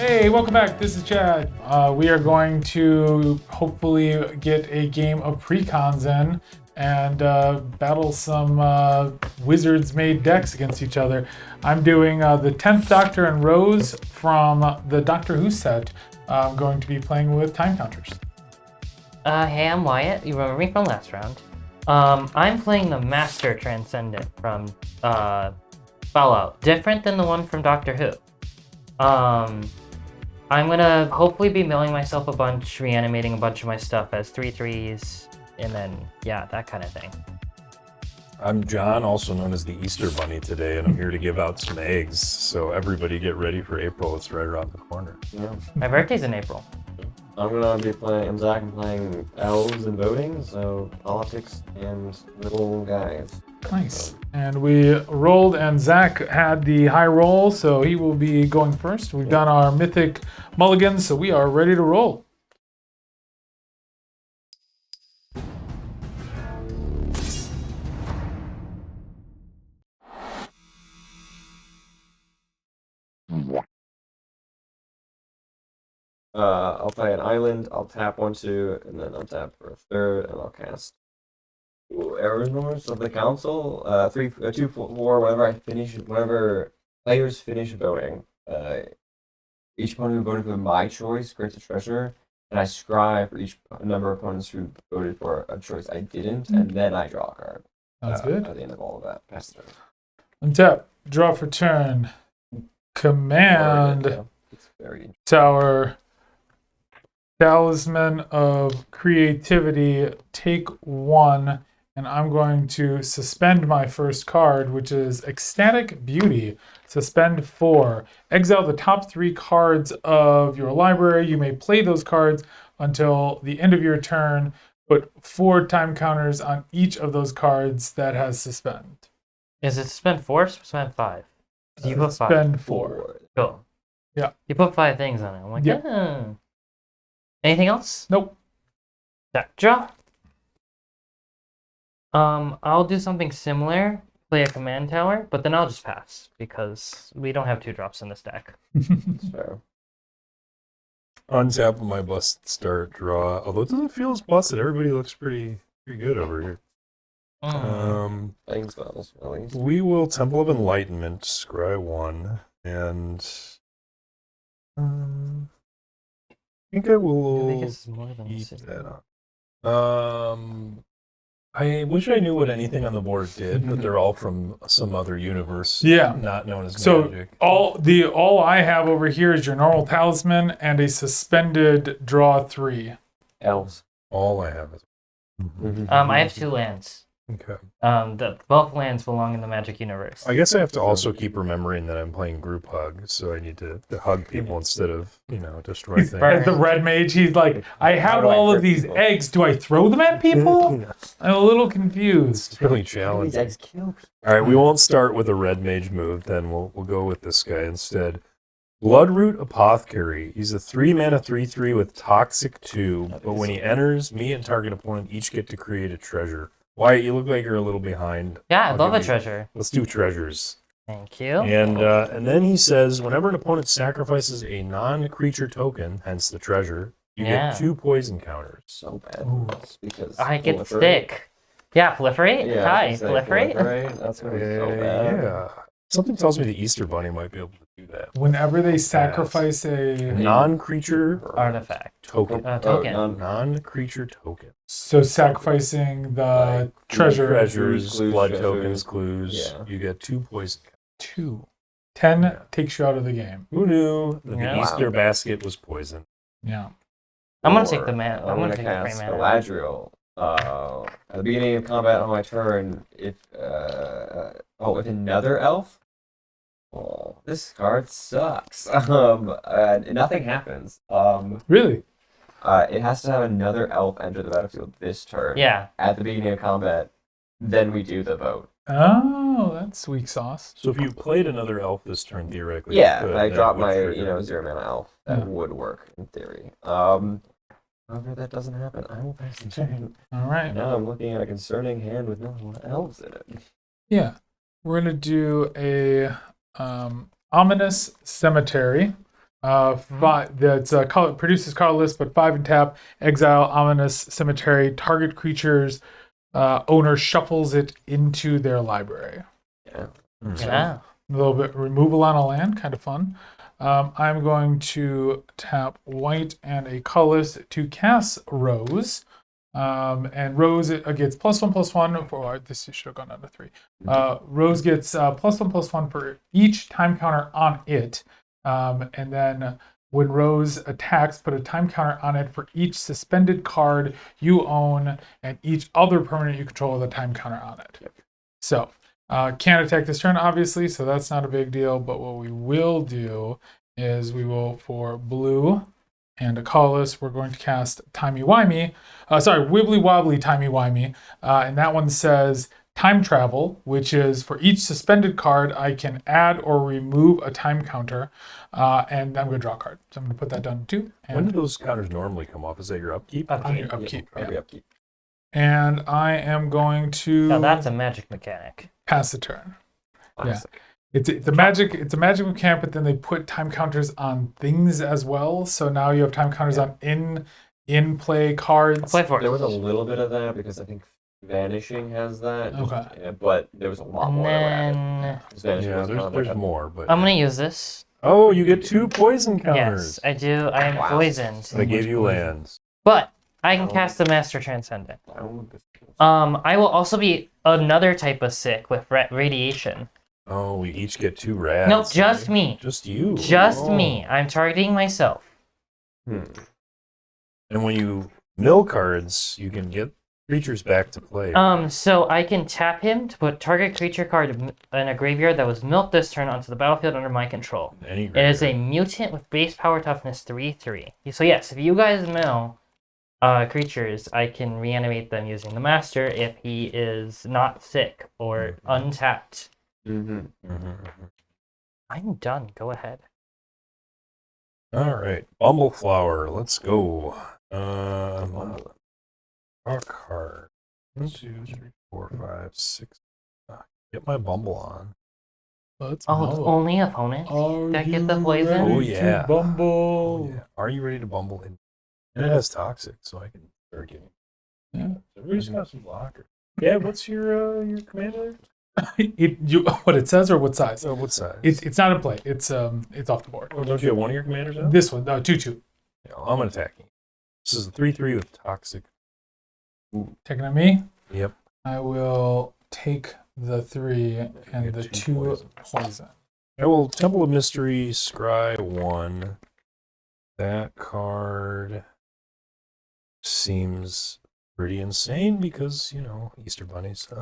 Hey, welcome back. This is Chad. We are going to hopefully get a game of Precons in and battle some wizards-made decks against each other. I'm doing the 10th Doctor and Rose from the Doctor Who set. I'm going to be playing with time counters. Hey, I'm Wyatt. You remember me from last round. I'm playing the Master Transcendent from Fallout. Different than the one from Doctor Who. I'm gonna hopefully be milling myself a bunch, reanimating a bunch of my stuff as 3/3s, and then, yeah, that kind of thing. I'm John, also known as the Easter Bunny today, and I'm here to give out some eggs. So everybody get ready for April. It's right around the corner. Yeah. My birthday's in April. I'm Zach. I'm playing elves and voting, so politics and little guys. Nice. And we rolled, and Zach had the high roll, so he will be going first. We've done our Mythic mulligans, so we are ready to roll. I'll play an island, I'll tap 1/2, and then I'll tap for a third, and I'll cast Errors of the Council. 3, 2, 4, whenever players finish voting, each opponent who voted for my choice creates a treasure, and I scry for each number of opponents who voted for a choice I didn't, and then I draw a card. That's good. At the end of all of that. Pass the turn. Untap, draw for turn. Command It's very interesting. tower. Talisman of Creativity, take 1, and I'm going to suspend my first card, which is Ecstatic Beauty. Suspend 4. Exile the top 3 cards of your library. You may play those cards until the end of your turn. Put 4 time counters on each of those cards that has suspend. Is it suspend 4 or suspend 5? You put 5. Suspend 4. Cool. Yeah. You put 5 things on it. I'm like, Yeah. yeah. Anything else? Nope. That draw. I'll do something similar, play a command tower, but then I'll just pass because we don't have 2 drops in this deck. So, Untap my busted start draw. Although it doesn't feel as busted. Everybody looks pretty good over here. playing spells, at least. We will Temple of Enlightenment, scry 1, and I think I I will think it's more than keep 6. that on. I wish I knew what anything on the board did, but they're all from some other universe, Yeah. not known as So Magic. all I have over here is your normal talisman and a suspended draw 3. Elves. All I have is. I have 2 lands. Okay. Both lands belong in the Magic universe. I guess I have to also keep remembering that I'm playing group hug, so I need to hug people instead of, destroy things. As the red mage, he's like, I have do I all of hurt these people? eggs. Do I throw them at people? I'm a little confused. It's really These challenging. eggs kill. All right, we won't start with a red mage move, then we'll go with this guy instead. Bloodroot Apothecary. He's a 3-mana 3/3 with Toxic 2, but when he enters, me and target opponent each get to create a treasure. Wyatt, you look like you're a little behind. Yeah, I I'll love give a you- treasure. Let's do treasures. Thank you. And then he says, whenever an opponent sacrifices a non-creature token, hence the treasure, you Yeah. get 2 poison counters. So bad. It's because I get proliferate. stick. Yeah, proliferate? Yeah, Hi, I was gonna say proliferate? That's gonna be so bad. Yeah. Something tells me the Easter Bunny might be able to do that. Whenever they sacrifice a... Non-creature Artifact. token. Token. Non-creature token. So sacrificing the treasure. Treasures, Clues, blood treasures. tokens, clues. Yeah. You get 2 poison. 2. 10 Yeah. takes you out of the game. Who knew that Yeah. the Easter Wow. basket was poison? Yeah. I'm gonna Or take the man. I'm gonna take the cast frame mana. Galadriel. At the beginning of combat on my turn, if another elf. Oh, this card sucks. Nothing happens. Really? It has to have another elf enter the battlefield this turn. Yeah. At the beginning of combat, then we do the vote. Oh, that's weak sauce. So if you played another elf this turn, theoretically, Yeah, you could, if I that drop would my trigger. 0-mana elf. That Yeah. would work in theory. However, that doesn't happen. I will pass the turn. All right. Now I'm looking at a concerning hand with no elves in it. Yeah. We're going to do a ominous cemetery. That's color produces colorless, but 5 in tap. Exile ominous cemetery. Target creature's owner shuffles it into their library. Yeah. Yeah. A little bit removal on a land, kind of fun. I'm going to tap white and a colorless to cast Rose. And Rose gets +1/+1 for this should have gone down to 3. Rose gets +1/+1 for each time counter on it. And then when Rose attacks, put a time counter on it for each suspended card you own and each other permanent you control with a time counter on it. Yep. So can't attack this turn, obviously, so that's not a big deal. But what we will do is we will, for blue and a colorless, we're going to cast Wibbly Wobbly Timey-Wimey. And that one says time travel, which is for each suspended card, I can add or remove a time counter. And I'm going to draw a card. So I'm going to put that down to 2. When do those counters normally come off? Is that your upkeep? On your upkeep. Probably Yeah. upkeep. And I am going to Now that's a magic mechanic. pass the turn. Classic. It's a magic mechanic, but then they put time counters on things as well. So now you have time counters on in play cards. Play for There was a it. little bit of that because I think Vanishing has that. Okay. Yeah, but there was a lot And more that were added. then 'Cause Vanishing Yeah, was kind of there's like a- more, but I'm gonna use this. oh, you get 2 poison counters. Yes, I do. I am Wow. poisoned. They gave you lands. But I can cast the Master Transcendent. Oh, I will also be another type of sick with radiation. Oh, we each get 2 rads. No, just right? me. Just you. Just Oh. me. I'm targeting myself. Hmm. And when you mill cards, you can get creatures back to play. So I can tap him to put target creature card in a graveyard that was milked this turn onto the battlefield under my control. Any It is a mutant with base power toughness 3/3. So yes, if you guys mill creatures, I can reanimate them using the master if he is not sick or untapped. Mm-hmm. I'm done. Go ahead. All right, Bumbleflower. Let's go. Draw a card. 1, 2, 3, 4, 5, 6. Get my Bumble on. Let's Oh, it's go. only opponent Are that get the you poison? ready Oh, yeah. to Bumble. Oh, yeah. Are you ready to Bumble in? And it has Toxic, so I can start getting. Yeah. Everybody's got some blockers. Yeah, what's your commander? What it says or what size? Oh, what size? It's not in play. It's off the board. Oh, don't you have one of your commanders out? This one, 2/2. Yeah, I'm attacking. This is a 3/3 with Toxic. Taking on me. Yep. I will take the 3 and get the 2 2 poison. poison. I will Temple of Mystery, scry 1. That card seems pretty insane because, Easter bunnies. So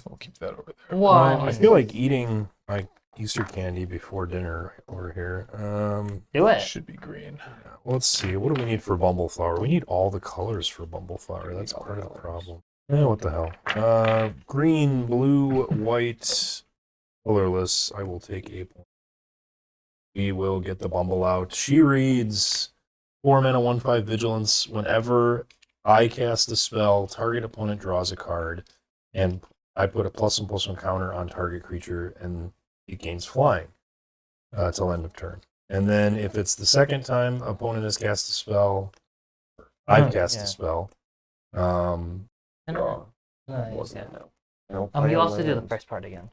we'll keep that over there. One. I feel like eating like Easter candy before dinner over here. Do it. Should be green. Let's see. What do we need for Bumbleflower? We need all the colors for Bumbleflower. That's part of the problem. Yeah, what the hell? Green, blue, white, colorless. I will take a point. We will get the Bumble out. She reads 4 mana, 1/5 vigilance. Whenever I cast a spell, target opponent draws a card, and I put a +1/+1 counter on target creature, and it gains flying till end of turn. And then if it's the second time opponent has cast a spell, I've cast yeah. a spell. Draw. Nice, Wasn't yeah. it? No You play also do the lands. first part again.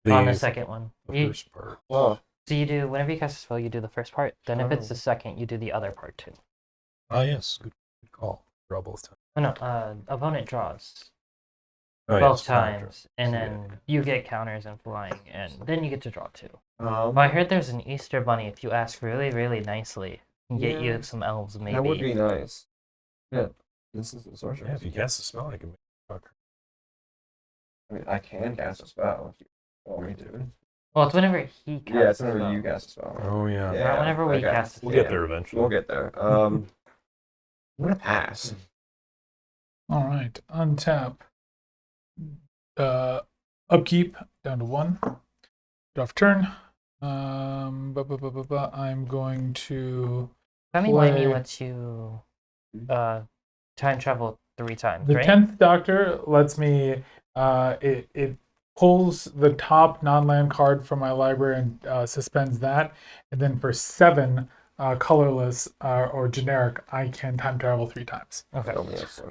On the second one. The first part. Oh, So you do, whenever you cast a spell, you do the first part. Then if it's the second, you do the other part too. Ah, yes. Good call. Draw both times. Oh no, opponent draws Oh, both yes, counter times, and then you get counters and flying, and then you get to draw too. um, But I heard there's an Easter bunny if you ask really, really nicely. Can get Yeah. you some elves maybe. that would be nice. Yeah, this is the sorcerer. Yeah, if you cast a spell, I can make a fucker. I mean, I can cast a spell if you want me to. Well, it's whenever he casts. Yeah, it's a whenever spell. you cast a spell. Oh, yeah. Yeah. Not whenever we okay. cast a We'll spell. get there eventually. We'll get there. I'm gonna pass. All right. Untap. Upkeep down to 1. Draw for turn. I'm going to. Timey Wimey play- lets you time travel 3 times, The right? 10th Doctor lets me. It pulls the top non-land card from my library and suspends that. And then for 7 colorless or generic, I can time travel 3 times. Okay.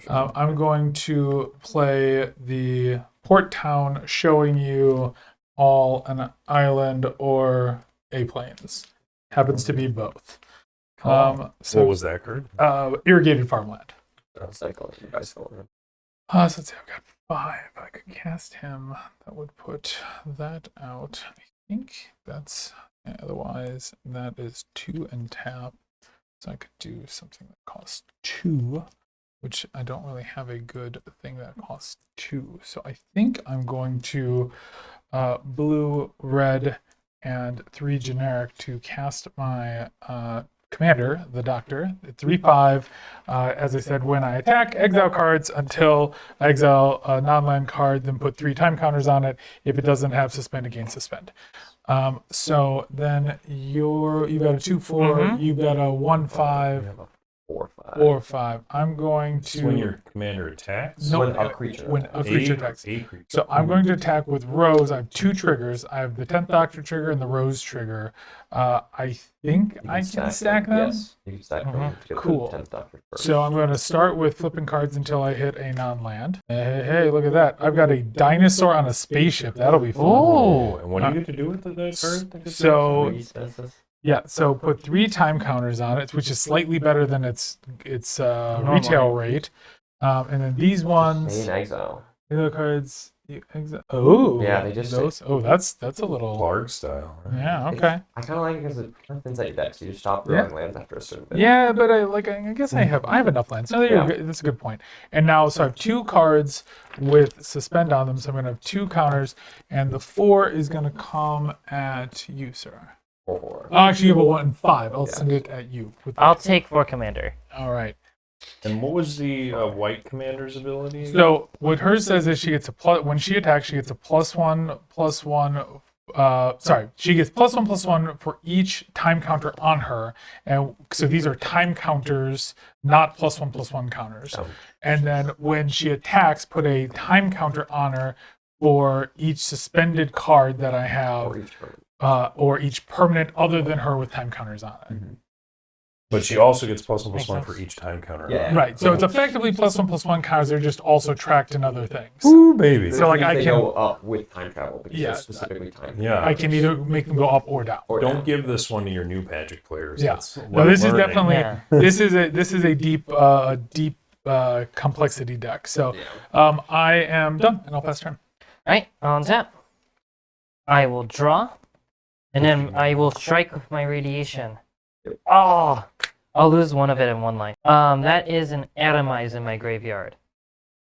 I'm going to play the Port Town, showing you all an island or a plains. Happens to be both. What was that card? Irrigated farmland. Cycle. You guys go. So let's see, I've got 5. I could cast him. That would put that out. I think that's, otherwise that is 2 and tap. So I could do something that costs 2, which I don't really have a good thing that costs 2. So I think I'm going to blue, red, and 3 generic to cast my commander, the Doctor. 3/5. As I said, when I attack, exile cards until I exile a non-land card, then put 3 time counters on it. If it doesn't have suspend, again suspend. So then you got a 2/4. You got a 1/5. 4/5. 4/5. I'm going to. When your commander attacks? No, When a creature. When a creature attacks. A creature. So I'm going to attack with Rose. I have 2 triggers. I have the 10th Doctor trigger and the Rose trigger. I think I can stack them. Yes, you can stack them. to get the Cool. 10th Doctor first. So I'm going to start with flipping cards until I hit a non-land. Hey, look at that. I've got a dinosaur on a spaceship. That'll be fun. Oh. And what do you get to do with that card? So, Three expenses. yeah, so put 3 time counters on it, which is slightly better than its retail rate. And then these ones, Main exile. the other cards, oh, Yeah, they just- those. Oh, that's a little. Larg style. Right? Yeah, okay. I kind of like it because it happens at your deck, so you stop drawing lands after a certain bit. Yeah, but I guess I have enough lands. So that's a good point. And now, so I have 2 cards with suspend on them, so I'm gonna have 2 counters, and the 4 is gonna come at you, sir. 4/4. Oh, actually, you have a 1/5. I'll send it at you. I'll take 4 commander. All right. And what was the white commander's ability? So what hers says is she gets a plus when she attacks. She gets a +1/+1. She gets +1/+1 for each time counter on her, and so these are time counters, not +1/+1 counters. Oh. And then when she attacks, put a time counter on her for each suspended card that I have, Or each turn. or each permanent other than her with time counters on it. But she also gets +1/+1 Makes for sense. each time counter. Yeah. Right. So it's effectively +1/+1 counters. They're just also tracked in other things. Ooh, baby. So, like, I They can- go up with time travel because Yeah. they're specifically time. Yeah. I can either make them go up or down. Or Don't down. give this one to your new Magic players. Yeah. That's No, this is learning. definitely Yeah. this is a deep complexity deck. So Yeah. I am done, and I'll pass turn. Alright, on tap. I will draw, and then I will strike with my radiation. Oh! I'll lose one of it in one line. That is an atomize in my graveyard.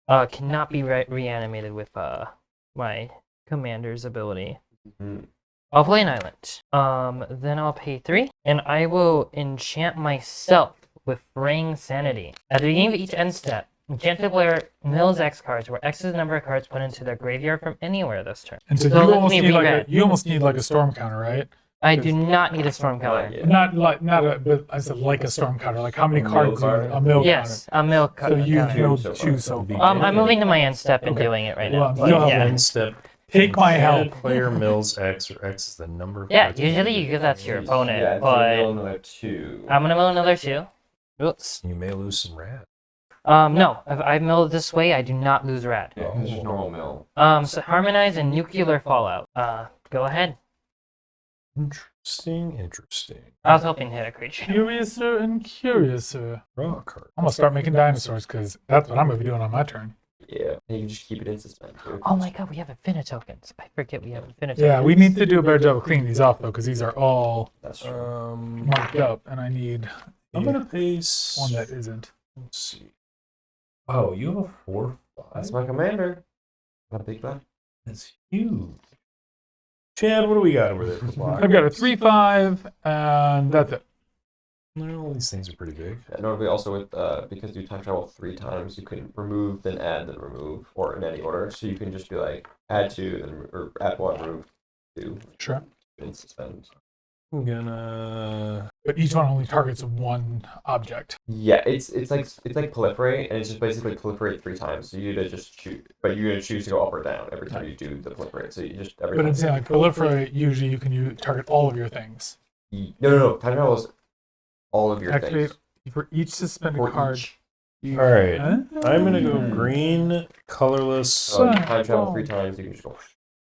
Cannot be reanimated with my commander's ability. Mhm. I'll play an island. Then I'll pay 3, and I will enchant myself with Fraying Sanity. At the beginning of each end step, enchanted player mills X cards, where X is the number of cards put into their graveyard from anywhere this turn. And so So you let almost me need reread. you almost need like a storm counter, right? I do not need a storm counter. Yeah. But I said like a storm counter. Like how many A mill cards? card? A mill Yes, a mill counter. So you counter. milled So 2 far. so far. I'm moving to my end step and Okay. doing it right Well, now. you'll have Yeah. One step. Take my Enchanted help. Player mills X, or X is the number of Yeah, cards. usually you give that to your opponent, Yeah, it's but another 2. I'm gonna mill another 2. Oops. You may lose some rat. No, if I mill it this way, I do not lose rad. Yeah, it's just normal mill. So harmonize and nuclear fallout. Go ahead. Interesting. I was hoping to hit a creature. Curiouser and curiouser. Draw a card. I'm gonna start making dinosaurs because that's what I'm gonna be doing on my turn. Yeah, and you can just keep it in suspense. Too. Oh my god, we have infinite tokens. I forget we have infinite Yeah, tokens. we need to do a better job of cleaning these off though, because these are all That's true. marked up, and I need I'm gonna pace one that isn't. Let's see. Oh, you have a 4/5. That's my commander. Got a big guy. That's huge. Chad, what do we got over there for block? I've got a 3/5, and that's it. No, these things are pretty big. Notably, also with because you time travel 3 times, you can remove, then add, then remove, or in any order. So you can just be like add 2, then or add 1, remove 2, Sure. and suspend. I'm gonna. But each one only targets one object. Yeah, it's like proliferate, and it's just basically proliferate 3 times. So you to just shoot, but you're gonna choose to go up or down every time you do the proliferate. So you just every But time. I'm saying like proliferate, usually you can target all of your things. No. Time travel is all of your Activate things. for each suspended For card. each. You, All right. Huh? I'm gonna go green, colorless. So time travel 3 times. You can just go.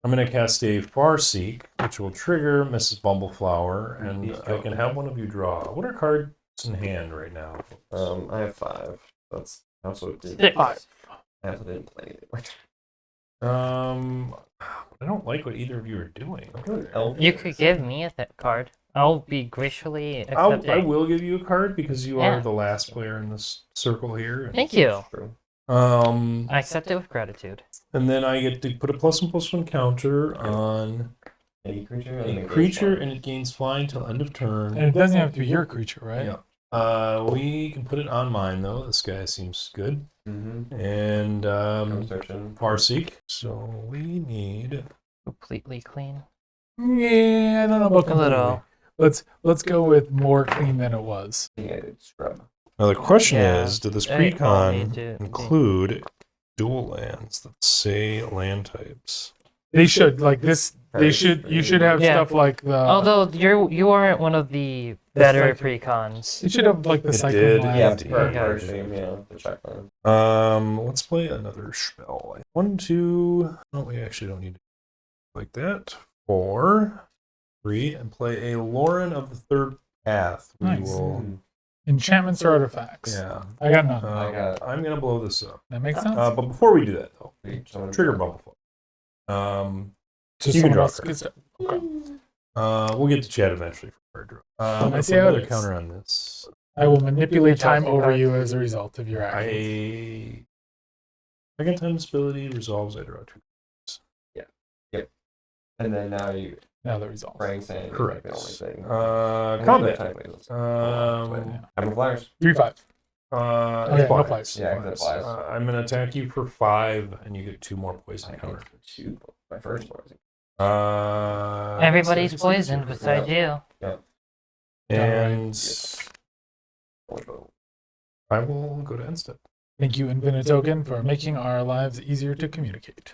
I'm gonna cast a Farseek, which will trigger Mrs. Bumbleflower, and I can have one of you draw. What are cards in hand right now? I have 5. That's also didn't. 6. I also didn't play it. I don't like what either of you are doing. You could give me a card. I'll be graciously I accepting. will give you a card because you Yeah. are the last player in this circle here. Thank you. True. I accept it with gratitude. And then I get to put a +1/+1 counter on Any creature. a creature, and it gains flying till end of turn. And it doesn't have to be your creature, right? Yeah. We can put it on mine though. This guy seems good. Mm-hmm. And Searching. Farseek. So we need. Completely clean. Yeah, I don't know about A little. completely. Let's go with more clean than it was. Yeah, it's scrub. Now the question Yeah. is, did this They all need precon to- include dual lands that say land types? They should like this. They should. You should have Yeah. stuff like the. Although you aren't one of the better precons. It should have like the It cycling did, line. Yeah, Indeed. per stream, the check line. Let's play another spell. 1, 2. No, we actually don't need to like that. 4, 3, and play a Lauren of the Third Path. We Nice. will. Enchantments or artifacts. Yeah. I got none. I'm gonna blow this up. That makes sense. But before we do that, though, Someone- trigger Bumblefly. Just you can someone draw else cards. gets to- okay. We'll get to chat eventually for card draw. I Let's see put how it another is. counter on this. I will manipulate time over you as a result of your actions. Second time's ability resolves. I draw 2. And then now you Now the result. praying saying Correct. the only thing. Combat. I'm flyers. 3/5. Flies. no flies. Yeah, it flies. I'm gonna attack you for 5, and you get 2 more poison I counter. can shoot my first one. Everybody's poisoned besides you. And I will go to end step. Thank you, Infinite Token, for making our lives easier to communicate.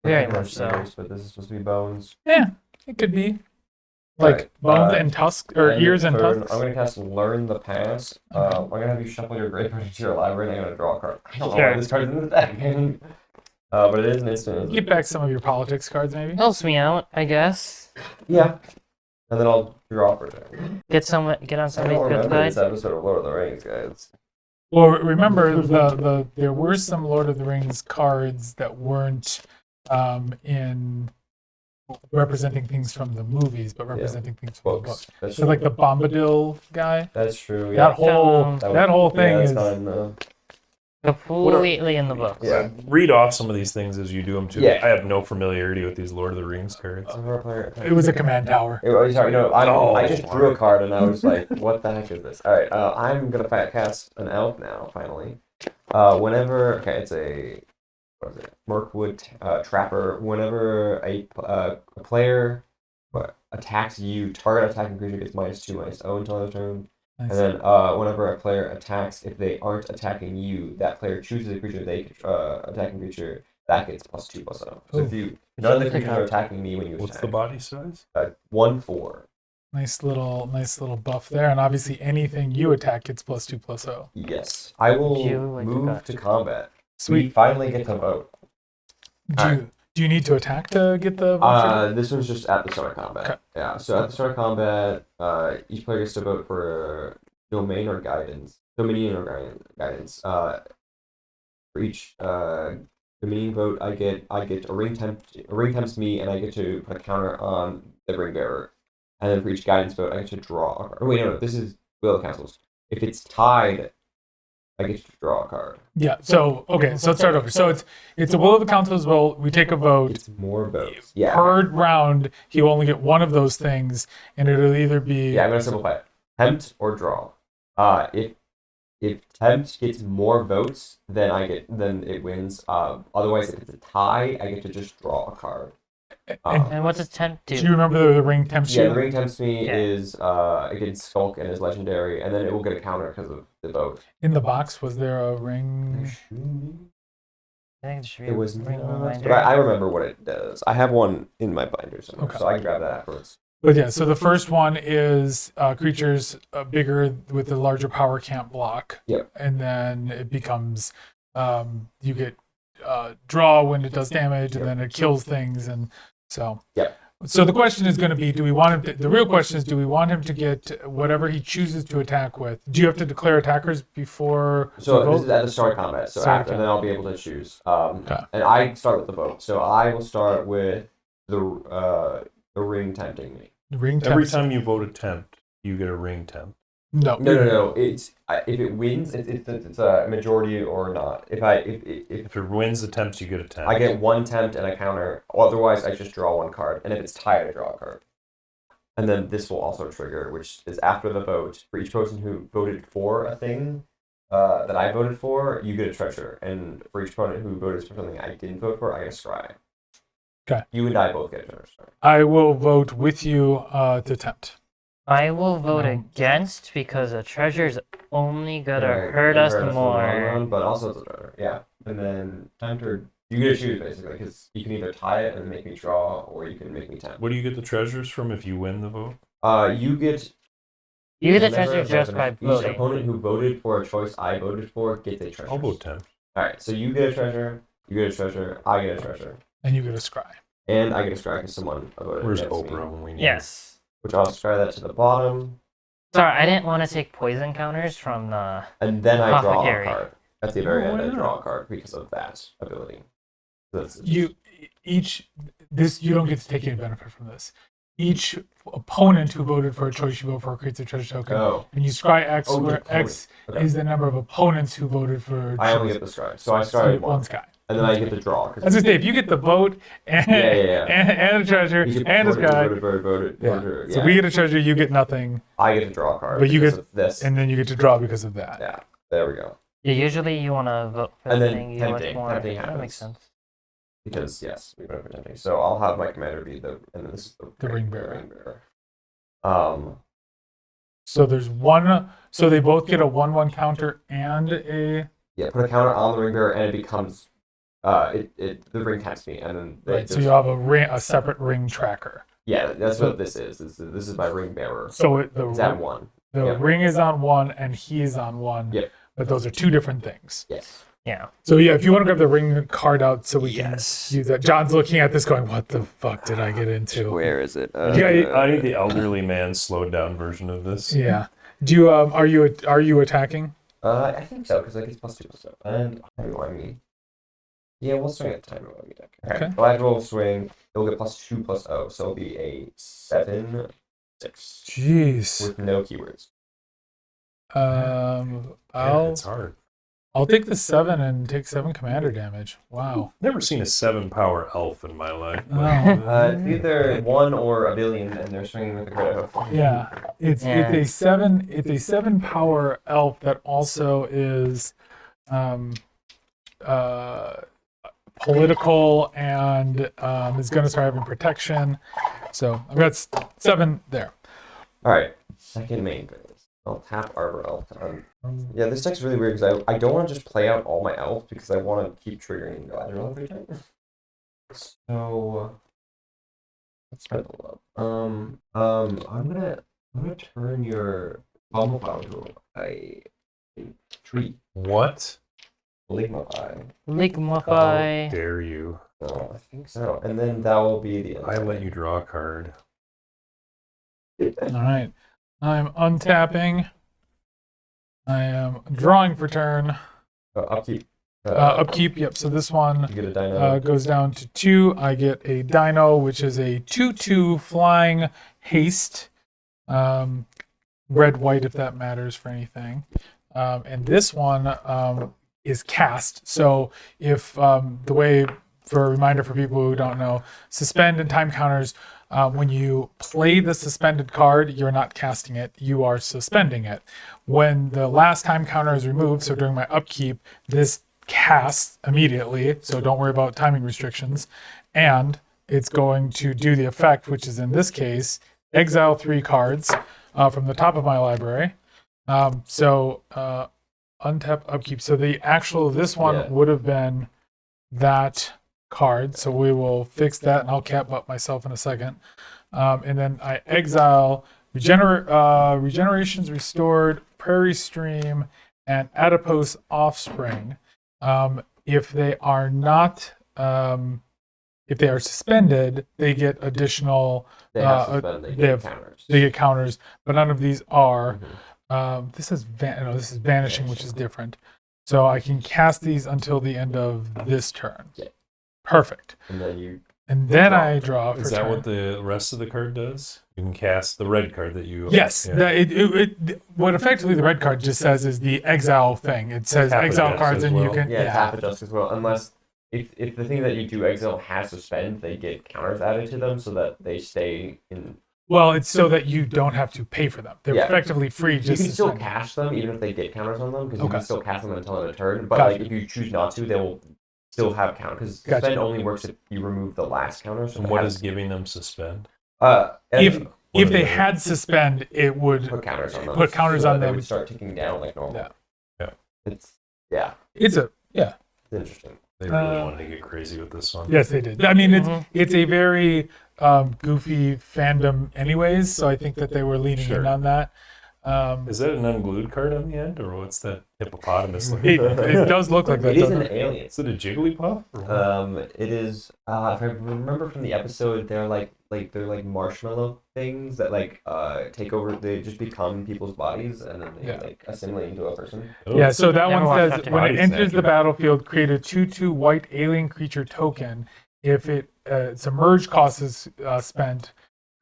Very much so. But this is supposed to be bones. Yeah, it could be. Like Alright, bones and tusks, or End ears and turn, tusks. I'm gonna cast Learn the Past. I'm gonna have you shuffle your graveyard into your library, and I'm gonna draw a card. I don't know why Sure. this card's in the deck. But it is an instant. Get back some of your politics cards, maybe. Helps me out, I guess. Yeah. And then I'll draw for it. Get on I don't somebody's good remember this side. episode of Lord of the Rings, guys. Well, remember there were some Lord of the Rings cards that weren't in representing things from the movies, but representing things from the book. Books. That's So like the Bombadil guy. That's true. Yeah. That whole Um, that whole thing yeah, that's is. not in the... Completely in the books. Yeah. Read off some of these things as you do them too. Yeah. I have no familiarity with these Lord of the Rings cards. It was a command tower. Sorry, no, I just Oh. drew a card and I was like, what the heck is this? Alright, I'm gonna cast an elf now, finally. Okay, it's a what is it? Mirkwood Trapper. Whenever a player attacks you, target attacking creature gets -2/-0 until end of turn. Nice. And then whenever a player attacks, if they aren't attacking you, that player chooses a creature they attacking creature that gets +2/+0. So if you none of the creatures are attacking me when you What's attack. the body size? 1/4. Nice little buff there, and obviously anything you attack gets +2/+0. Yes, I will You like to move cut. to combat. We Sweet. finally get to vote. Do you need to attack to get the? This one's just at the start of combat. Okay. Yeah, so at the start of combat, each player gets to vote for domain or guidance. Dominion or guidance. For each dominion vote, I get a ring tempts me, and I get to put a counter on the ring bearer. And then for each guidance vote, I get to draw a card. Oh, wait, no, this is Will of Castles. If it's tied, I get to draw a card. Yeah. So okay. So let's start over. So it's a will of the council's vote. We take a vote. It's more votes. Yeah. Per round, he will only get one of those things, and it'll either be. Yeah, I'm gonna simplify it. Tempt or draw. If tempt gets more votes, then it wins. Otherwise, if it's a tie, I get to just draw a card. And what's his temp Do do? you remember the ring tempts Yeah, you? the ring tempts me Yeah. is it gets Skulk and is legendary, and then it will get a counter because of the vote. In the box, was there a ring? I think it should be It was ring not, reminder. but I remember what it does. I have one in my binder somewhere, Okay. so I can grab that afterwards. But yeah, so the first one is creatures bigger with a larger power can't block. Yep. And then it becomes you get draw when it does damage, and then it kills things, and so. Yep. So the question is going to be: do we want him? The real question is: do we want him to get whatever he chooses to attack with? Do you have to declare attackers before? So the this vote? is at the start of combat. So Start after, of then I'll be able to choose. Okay. And I start with the vote. So I will start with the ring tempting me. Ring Every tempts. time you vote a tempt, you get a ring tempt. No. No. It's if it wins, it's a majority or not. If If it wins the tempts, you get a tempt. I get one tempt and a counter, otherwise I just draw one card. And if it's tied, I draw a card. And then this will also trigger, which is after the vote. For each person who voted for a thing that I voted for, you get a treasure. And for each opponent who voted for something I didn't vote for, I get a scry. Okay. You and I both get a treasure. I will vote with you to tempt. I will vote No. against because a treasure's only gonna Yeah, hurt it us hurts in the long more. run, but also it's a treasure. Yeah. And then time to you get to choose basically because you can either tie it and make me draw, or you can make me tempt. What do you get the treasures from if you win the vote? You get. You get a whenever treasure it just by happens, Each voting. opponent who voted for a choice I voted for gets a treasure. I'll vote tempt. All right, so you get a treasure, you get a treasure, I get a treasure, And you get a scry. and I get a scry because someone voted Where's against me, Oprah when we need Yes. which I'll scry that to the bottom, Sorry, I didn't want to take poison counters from the. and then I draw a Apothecary. card. At the very Oh, end, I yeah. draw a card because of that ability. That's You don't get to take any benefit from this. Each opponent who voted for a choice you vote for creates a treasure token, Oh, and you scry X, Oh, the where opponent. X okay. is the number of opponents who voted for. I only choice. get the scry, so I So scry one one, scry. and then I get the draw. I was gonna say, if you get the vote and Yeah. and a treasure Each and a opponent scry, who voted, yeah. voted, So yeah. we get a treasure, you get nothing, I get to draw a card, But you because get- of this. and then you get to draw because of that. Yeah, there we go. Yeah, usually you want to vote for And the then thing you like tempting. more. Tempting That happens. makes sense. Because yes, we voted for tempting. So I'll have my commander be the, and then this is The ring bearer. Ring bearer. So there's one. So they both get a 1/1 counter and a. Yeah, put a counter on the ring bearer, and it becomes, the ring tempts me, and then Right. So you have a separate ring tracker. yeah, that's so- what this is. This is my ring bearer. So It's at one. the yeah. ring is on one and he is on one. Yep. But those are two different things. Yes. Yeah. So yeah, if you want to grab the ring card out so we Yes. can use that. John's looking at this going, what the fuck did I get into? Where is it? Yeah, I need the elderly man slowed down version of this. Yeah. Do you are you attacking? I think so because I get +2 stuff. And I mean, yeah, we'll swing at the time. Okay. Lateral swing. It'll get +2/+0, so it'll be a 7/6 Jeez. with no keywords. Yeah, it's hard. I'll take the 7 and take 7 commander damage. Wow. Never seen a 7-power elf in my life. but- Oh. It's either 1 or a billion, and they're swinging with the crit. Yeah, it's Yeah. a 7 power elf that also is political and is going to start having protection. So I've got 7 there. All right, second main phase. I'll tap Arbor Elf. Yeah, this deck's really weird because I don't want to just play out all my elves because I want to keep triggering Galadriel every time. So let's try the love. I'm gonna turn your Bumblefile into a tree. What? Ligmafy. How Ligmafy. dare you? I think so. And then that will be the end. I let you draw a card. All right, I'm untapping. I am drawing for turn. Upkeep. Upkeep. Yep. So this one You get a dino. goes down to 2. I get a dino, which is a 2/2 flying haste. Red, white, if that matters for anything. And this one is cast. So if the way, for a reminder for people who don't know, suspend and time counters, when you play the suspended card, you're not casting it, you are suspending it. When the last time counter is removed, so during my upkeep, this casts immediately, so don't worry about timing restrictions. And it's going to do the effect, which is in this case, exile 3 cards from the top of my library. Untap, upkeep. So the actual, this one would have been that card. So we will fix that, and I'll cap up myself in a second. And then I exile Regenerations Restored, Prairie Stream, and Adipose Offspring. If they are not, if they are suspended, they get additional. They have suspended. They get counters. They get counters, but none of these are. This is this is Vanishing, which is different. So I can cast these until the end of this turn. Yeah. Perfect. And then I draw. Is that what the rest of the card does? You can cast the red card that you. Yes. Yeah. What effectively the red card just says is the exile thing. It says Tap exile adjust cards, as and you well. can. tap adjust as well. Unless if the thing that you do exile has suspend, they get counters added to them so that they stay in. Well, it's so that you don't have to pay for them. They're effectively free. You Just can still suspend. cast them even if they get counters on them, because you Okay. can still cast them until end of turn. But Gotcha. if you choose not to, they will still have counters. Because suspend only works if you remove the last counter. So And what is giving them suspend? If they had suspend, it would put counters on them. put counters on They them. would start ticking down like normal. Yeah. It's It's interesting. They really wanted to get crazy with this one. Yes, they did. I mean, it's a very goofy fandom, anyways. So I think that they were leaning in on that. Is that an unglued card on the end, or what's that hippopotamus? It does look like that. It is doesn't an alien. Is it a Jigglypuff? Or what? It is. If I remember from the episode, they're like marshmallow things that take over. They just become people's bodies, and then they assimilate into a person. Oh. Yeah, so that Never one watched says After when it Body enters Snatcher. the battlefield, create a 2/2 white alien creature token. If its merge cost is spent,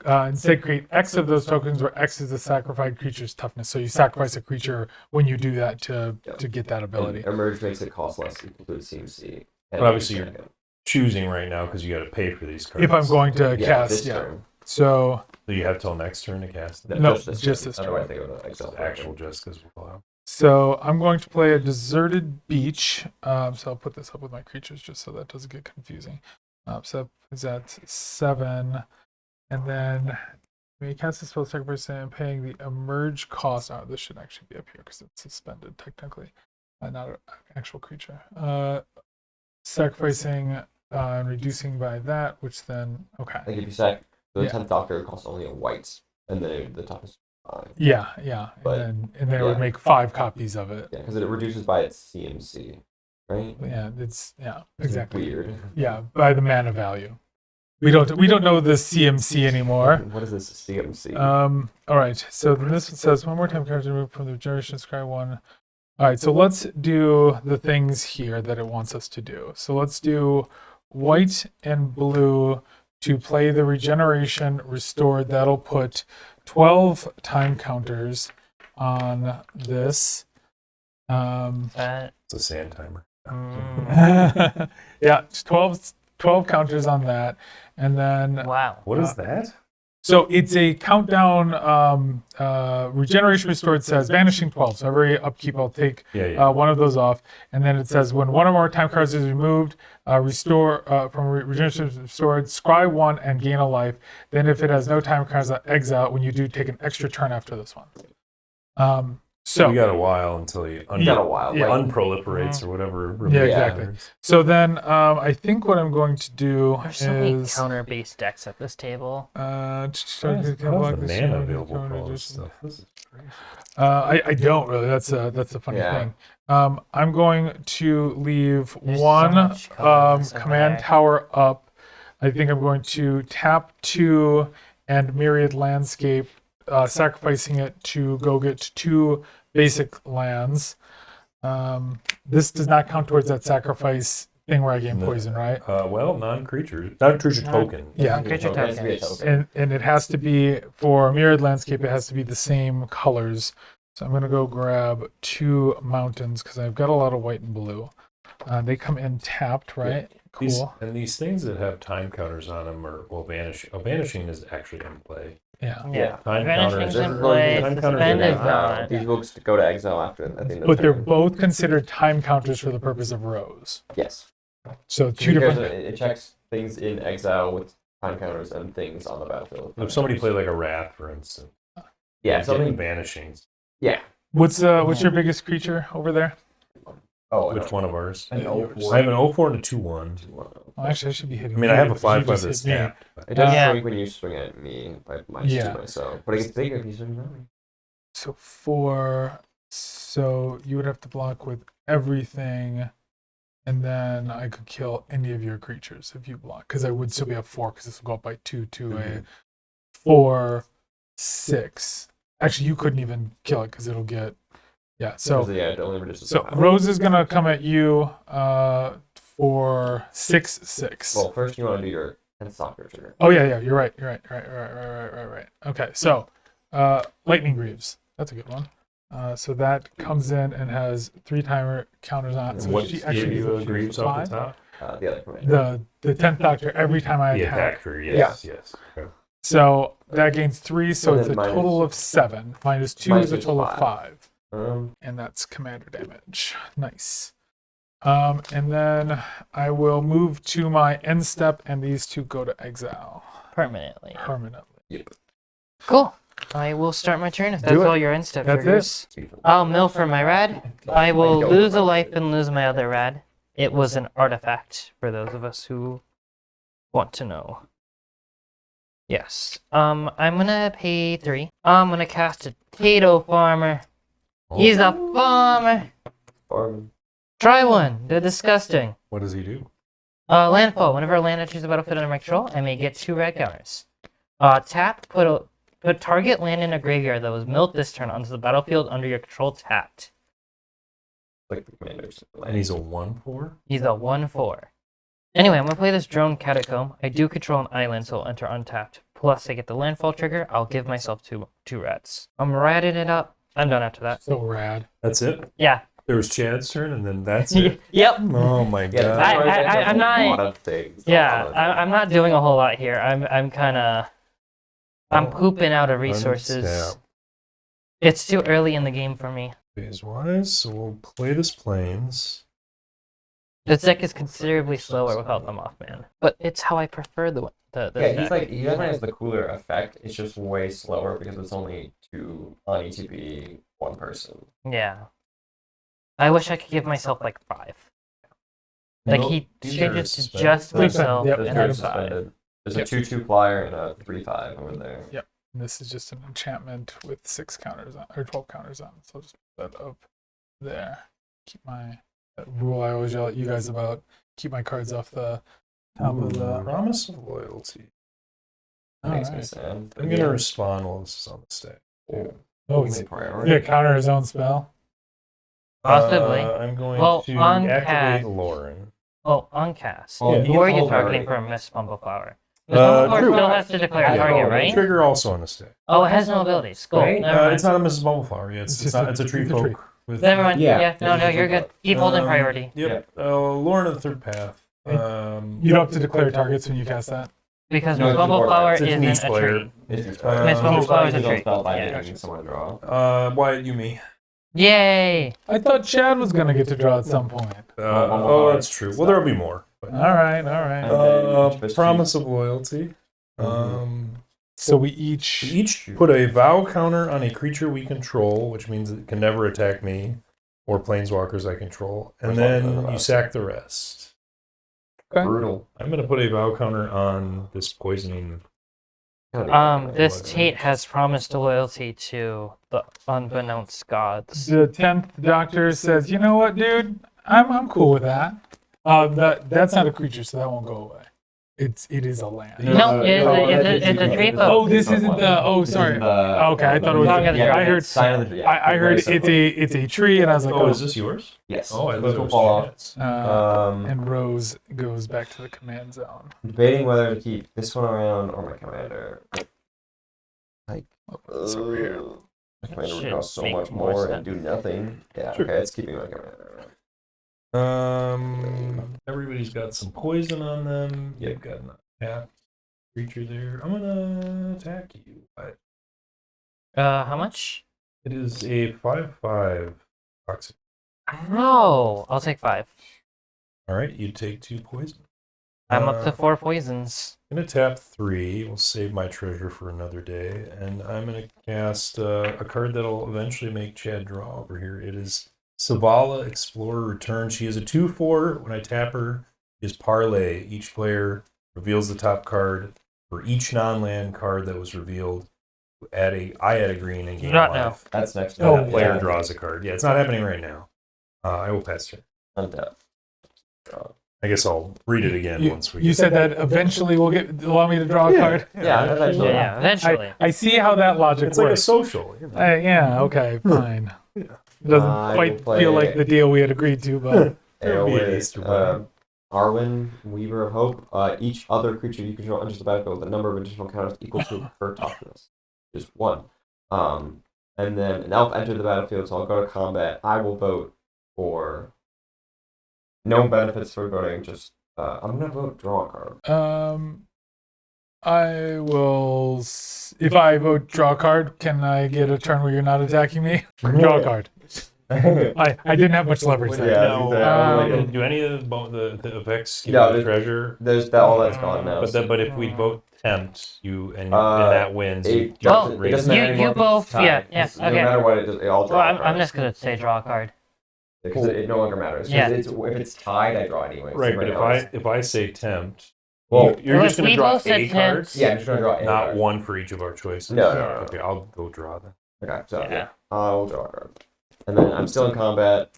instead create X of those tokens, where X is the sacrificed creature's toughness. So you sacrifice a creature when you do that to get that ability. And emerge makes it cost less equal to the CMC. But obviously you're choosing right now because you got to pay for these cards. If I'm going to this cast, turn. So So you have till next turn to cast it. No, just just turn. this turn. Otherwise they go to It's exile. actual just because we'll allow. So I'm going to play a deserted beach. So I'll put this up with my creatures just so that doesn't get confusing. So is at 7, and then when you cast the spell, sacrifice and paying the emerge cost. Oh, this should actually be up here because it's suspended technically, not an actual creature. Sacrificing and reducing by that, which then okay. Like if you sack the Yeah. 10th Doctor costs only a white, and then the toughest 5. Yeah, But, and then it would yeah. make 5 copies of it. Yeah, because it reduces by its CMC, right? Yeah, exactly. Weird. Yeah, by the mana value. We don't know the CMC anymore. What is this CMC? All right. So then this one says one more time cards removed from the Generation Scry 1. All right. So let's do the things here that it wants us to do. So let's do white and blue to play the Regeneration Restored. That'll put 12 time counters on this. It's a sand timer. Yeah, 12 counters on that. And then wow. What is that? so it's a countdown. Regeneration Restored says vanishing 12. So every upkeep I'll take one of those off. And then it says when one or more time cards is removed, restore from Regeneration Restored, scry 1 and gain a life. Then if it has no time cards, exile when you do take an extra turn after this one. So we got a while until he Got a while. Yeah. unproliferates or whatever. Yeah, remains exactly. matters. So then I think what I'm going to do There's so many is counter-based decks at this table. How's the mana available for all this stuff? This is crazy. I don't really. That's a funny thing. I'm going to leave There's so one much colors over command there. tower up. I think I'm going to tap 2 and Myriad Landscape, sacrificing it to go get 2 basic lands. This does not count towards that sacrifice thing where I gain poison, right? Well, non-creature token. Yeah. Creature It has to be a tokens. token. And it has to be, for Myriad Landscape, it has to be the same colors. So I'm going to go grab 2 mountains because I've got a lot of white and blue. They come in tapped, right? Cool. These things that have time counters on them are vanishing. Vanishing is actually in play. Yeah. Yeah. Time Vanishing's counters. in play. Time counters Suspend are is not. not. These books go to exile after at the end of But the they're turn. both considered time counters for the purpose of rows. Yes. So 2 Because different. it checks things in exile with time counters and things on the battlefield. If somebody played like a rat, for instance, Yeah, get something. vanishings. Yeah. What's your biggest creature over there? Oh, Which one of ours? An I have an 0-4 and a 2-1. Oh, actually, I should be hitting. I mean, I you have a because you 5-5 just that's hit me. tapped. It does Yeah. shrink when you swing at me by minus Yeah. two myself, but it gets bigger if you swing at me. So 4. So you would have to block with everything, and then I could kill any of your creatures if you block, because I would still be at 4, because this will go up by 2 to a 4, 6. Actually, you couldn't even kill it because it'll get. Yeah. So Yeah, it only reduces so the power. Rose is gonna come at you for 6/6. Well, first you want to do your 10 soccer trigger. Oh yeah, you're right. Right. Okay, so Lightning Greaves. That's a good one. So that comes in and has 3 timer counters on it. So What she actually gave you gets a Greaves off the top? The other commander. the 10th Doctor every time I The attack. attacker, yes. Okay. So that gains 3, so And it's a then total of 7. Minus 2 is a minus total of 5. Um, And that's commander damage. Nice. And then I will move to my end step, and these 2 go to exile Permanently. permanently. Cool. I will start my turn if that's Do it. all your end step That's triggers. I'll mill for my rad. I will lose a life and lose my other rad. It was an artifact for those of us who want to know. Yes. I'm gonna pay 3. I'm gonna cast a Potato Farmer. He's a farmer. or Try one. They're disgusting. What does he do? Landfall. Whenever a land enters the battlefield under my control, I may get 2 red counters. Tap. Put target land in a graveyard that was milled this turn onto the battlefield under your control tapped. like the commanders. And he's a 1-4? He's a 1/4. Anyway, I'm gonna play this Drone Catacomb. I do control an island, so I'll enter untapped. Plus, I get the landfall trigger. I'll give myself two rats. I'm ratting it up. I'm done after that. So rad. That's it? Yeah. There was Chad's turn, and then that's it? Yep. Oh my Yeah, god. I'm not- A lot of things. Yeah. I'm not doing a whole lot here. I'm kind of. I'm pooping out of resources. Untap. It's too early in the game for me. Phase wise, so we'll play this planes. This deck is considerably slower without the Mothman, but it's how I prefer the Yeah, deck. he's like he definitely has the cooler effect. It's just way slower because it's only 2 on ETP, 1 person. Yeah. I wish I could give myself like 5. Like Nope, he these changes are to suspended. just myself Yep, Those and are then and 5. suspended. There's Yep. a 2/2 flyer and a 3/5 over there. Yep. And this is just an enchantment with 6 counters on, or 12 counters on. So I'll just put that up there. Keep my that rule I always yell at you guys about. Keep my cards off the top of the. Promise of loyalty. Makes Alright. me sad. I'm gonna respond while this is on the stack. Oh, He's he's a priority. yeah, counter his own spell. Possibly. I'm going Well, to on activate cast. Lauren. Oh, uncast. Well, Yeah. Who are you hold targeting priority. for a Mist Bumbleflower? Mist Bumbleflower True. still has to declare a Yeah, target, right? Trigger also on the stack. Oh, it has no abilities. Cool. Right? Never mind. It's not a Mrs. Bubbleflower. Yeah, it's not. It's a tree it's a tree. folk. With, Never mind. Yeah. Yeah. No, you're good. Keep holding priority. Yep. Lauren of the third path. You don't have to declare targets when you cast that. Because No, Mist it's before Bumbleflower that. It's an each isn't a player. tree. It's Mist Bumbleflower is a tree. Spell by Yeah. making someone draw. Wyatt, you me. Yay! I thought Chad was gonna get to draw at some point. Oh, that's true. Well, there'll be more. But, All right. promise of loyalty. So we We each put a vow counter on a creature we control, which means it can never attack me or planeswalkers I control, and then you sack the rest. Okay. Brutal. I'm gonna put a vow counter on this poisoning. This Tate has promised loyalty to the unbeknownst gods. The 10th Doctor says, "You know what, dude? I'm cool with that. That's not a creature, so that won't go away. It is a land. No, it's a tree folk. Oh, this isn't the. Oh, sorry. Okay, I thought it was. I heard. I heard it's a tree, and I was like, Oh, is this yours? Yes. Oh, I Those thought will it fall off. was Chad's. And Rose goes back to the command zone. Debating whether to keep this one around or my commander. Like, It's over here. my commander would Should cost so make much more more sense. and do nothing. Yeah, Sure. okay, it's keeping my commander around. Everybody's got some poison on them. You've got an attacked creature there. I'm gonna attack you. How much? It is a 5/5 toxic. No, I'll take 5. All right, you take 2 poison. I'm up to 4 poisons. I'm going to tap 3. We'll save my treasure for another day. And I'm going to cast a card that'll eventually make Chad draw over here. It is Savala, Explorer, Return. She is a 2/4. When I tap her, is Parlay. Each player reveals the top card. For each non-land card that was revealed, I add a green and gain Not life. That's next. And that Oh, player yeah. draws a card. Yeah, it's not happening right now. I will pass turn. Untap. I guess I'll read it again once we You get said that eventually we'll allow me to draw a card. Yeah, eventually. Yeah, eventually. I see how that logic It's like a works. social. You know. Yeah, okay, fine. Yeah. It doesn't I quite will play- feel like the deal we had agreed to, but It'll be an AOA, Easter bunny. Arwen, Weaver of Hope. Each other creature you control enters the battlefield with a number of additional counters equal to her toughness. Just 1. And then an elf entered the battlefield, so I'll go to combat. I will vote for no benefits for voting, just I'm gonna vote draw a card. I will. If I vote draw a card, can I get a turn where you're not attacking me? Draw a card. I didn't have much leverage there. Yeah, No, exactly. do any of the effects give No, you there's- treasure? There's that all that's gone now. But if we vote tempt, and Uh, that wins, you It Well, doesn't, it doesn't you- matter you anymore if it's both- tied. yeah, It's- okay. No matter what, it all Well, draw. I'm just going to say draw a card. because it no longer matters. 'Cause Yeah. if it's tied, I draw anyway. right. So But now if I say tempt, Well, you're well, just if going to we draw both said a tempt- card. yeah, I'm just gonna draw a Not card. one for each of our choices. No. Okay, I'll go draw then. Okay, so Yeah. yeah, I'll draw a card, and then I'm still in combat.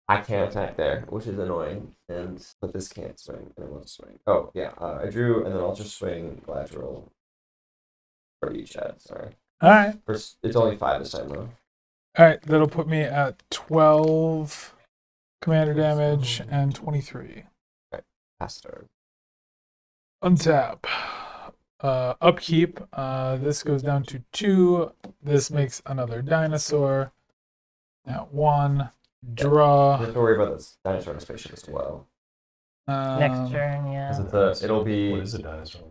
I can't attack there, which is annoying, but this can't swing, and it wants to swing. Oh yeah, I drew, and then I'll just swing lateral for each head. Sorry, All right. it's only 5 this time though. All right. That'll put me at 12 commander damage and 23. Pass turn. Untap. Upkeep. This goes down to 2. This makes another dinosaur. At 1. You Draw. have to worry about this dinosaur in a spaceship as well. Next turn, yeah. 'Cause it'll be What is a dinosaur?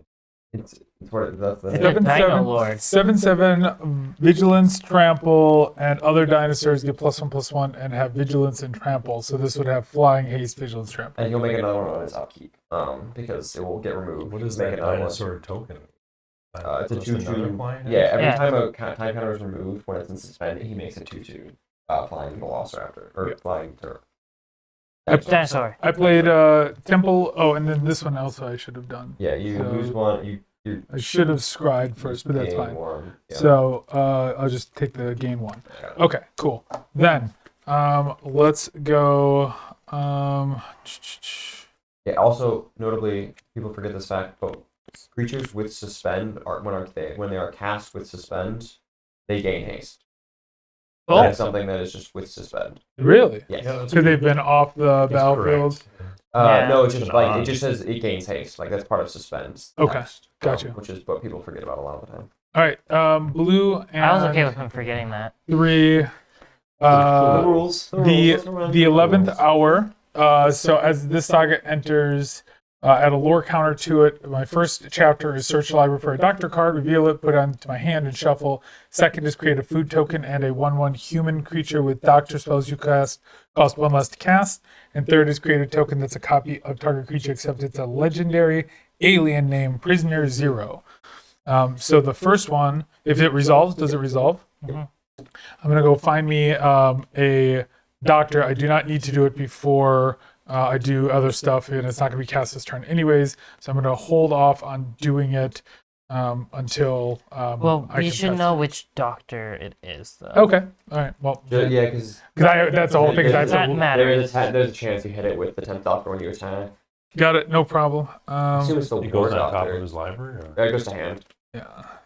it's what that's the It's a Dino Lord. 7/7 vigilance, trample, and other dinosaurs get +1/+1 and have vigilance and trample. So this would have flying, haste, vigilance, trample. and you'll make another one on his upkeep. Because it will get removed. What is Make that another one. dinosaur token? It's a Just 2/2. another flying Yeah, every Yeah. time a time counter is removed when it's in suspended, he makes a 2/2 flying velociraptor or flying turtle. Dinosaur. I played Temple. Oh, and then this one also I should have done. Yeah, you So- lose one. You I should have scribed first, but that's gain fine. 1. Yeah. So I'll just take the gain 1. Okay, cool. Then let's go. Yeah. Also, notably, people forget this fact, but creatures with suspend are when they are cast with suspend, they gain haste. Oh. That's something that is just with suspend. Really? Yes. Because they've been off the battlefield. Yeah. No, it's just It's like an it just says it gains haste. Like that's part of suspense. Okay, text, gotcha. which is what people forget about a lot of the time. All right, blue and I was okay with him forgetting that. 3. rules. The 11th hour. So as this saga enters, add a lore counter to it. My first chapter is search the library for a doctor card, reveal it, put it onto my hand, and shuffle. Second is create a food token and a 1/1 human creature with doctor spells you cast cost 1 less to cast. And third is create a token that's a copy of target creature, except it's a legendary alien named Prisoner Zero. So the first one, if it resolves, does it resolve? Mhm. I'm gonna go find me a doctor. I do not need to do it before I do other stuff, and it's not going to be cast this turn anyways. So I'm going to hold off on doing it until Well, I we can should test know it. which doctor it is, though. Okay. All right. Well, Yeah, because that's the whole thing. Does that matter? there's a chance you hit it with the 10th doctor when you attack. Got it. No problem. I assume it's the It war goes on top doctor. of his library. Or? It goes to hand. Yeah.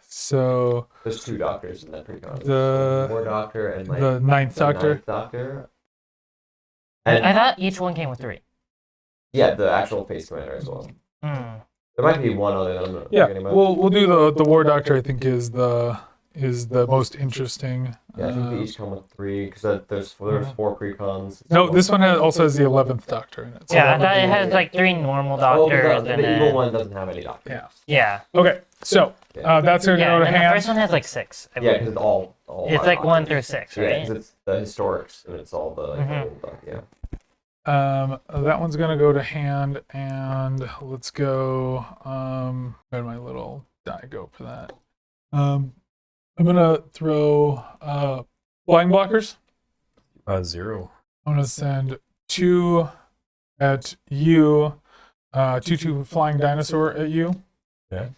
So There's 2 doctors in that Precon. The- War doctor and like the ninth the doctor. ninth doctor. I And thought each one came with 3. yeah, the actual face commander as well. Hmm. There might be one other that I'm not Yeah. forgetting about. We'll do the war doctor. I think is the most interesting. Yeah, I think they each come with 3 because there's 4 Precons. No, this one also has the 11th doctor in it. So Yeah, I that thought would it be- has like 3 normal Oh, doctors the and evil then... one doesn't have any doctors. Yeah. Yeah. Okay. So that's going to Yeah, go to and then the hand. first one has like 6. I Yeah, believe. because it's all. It's our like 1 doctors. through 6, Yeah, right? because it's the historics and it's all the Mhm. old, yeah. That one's gonna go to hand, and let's go. Where did my little die go for that? I'm gonna throw flying blockers. 0. I'm gonna send 2 at you, 2 flying dinosaur at you. Okay.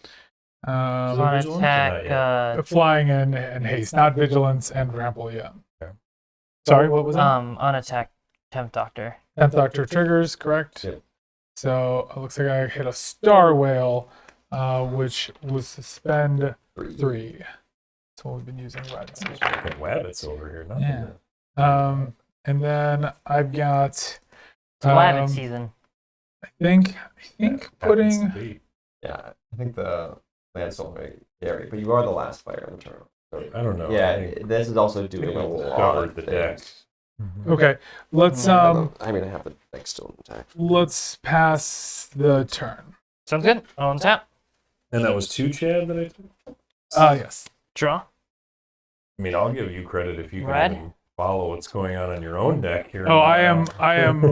On vigilance or not attack, Flying and haste, not vigilance and trample yet. Okay. Sorry, what was that? on attack, 10th Doctor. 10th Doctor triggers, correct? Yep. So it looks like I hit a Star Whale, which was suspend 3. That's what we've been using. Right. Fucking Wabbits over here. Not Yeah. bad. And then I've got. It's Wyatt season. I think Happens putting. to be. Yeah, I think the land's still very scary, but you are the last player in the turn. So, I don't know. yeah, I think this is also doing we a lot covered of the things. deck. Okay, let's I mean, I have the deck still intact. let's pass the turn. Sounds good. On tap. And that was 2, Chad, that I took? Yes. Draw. I mean, I'll give you credit if you can Red? even follow what's going on your own deck here. Oh, I am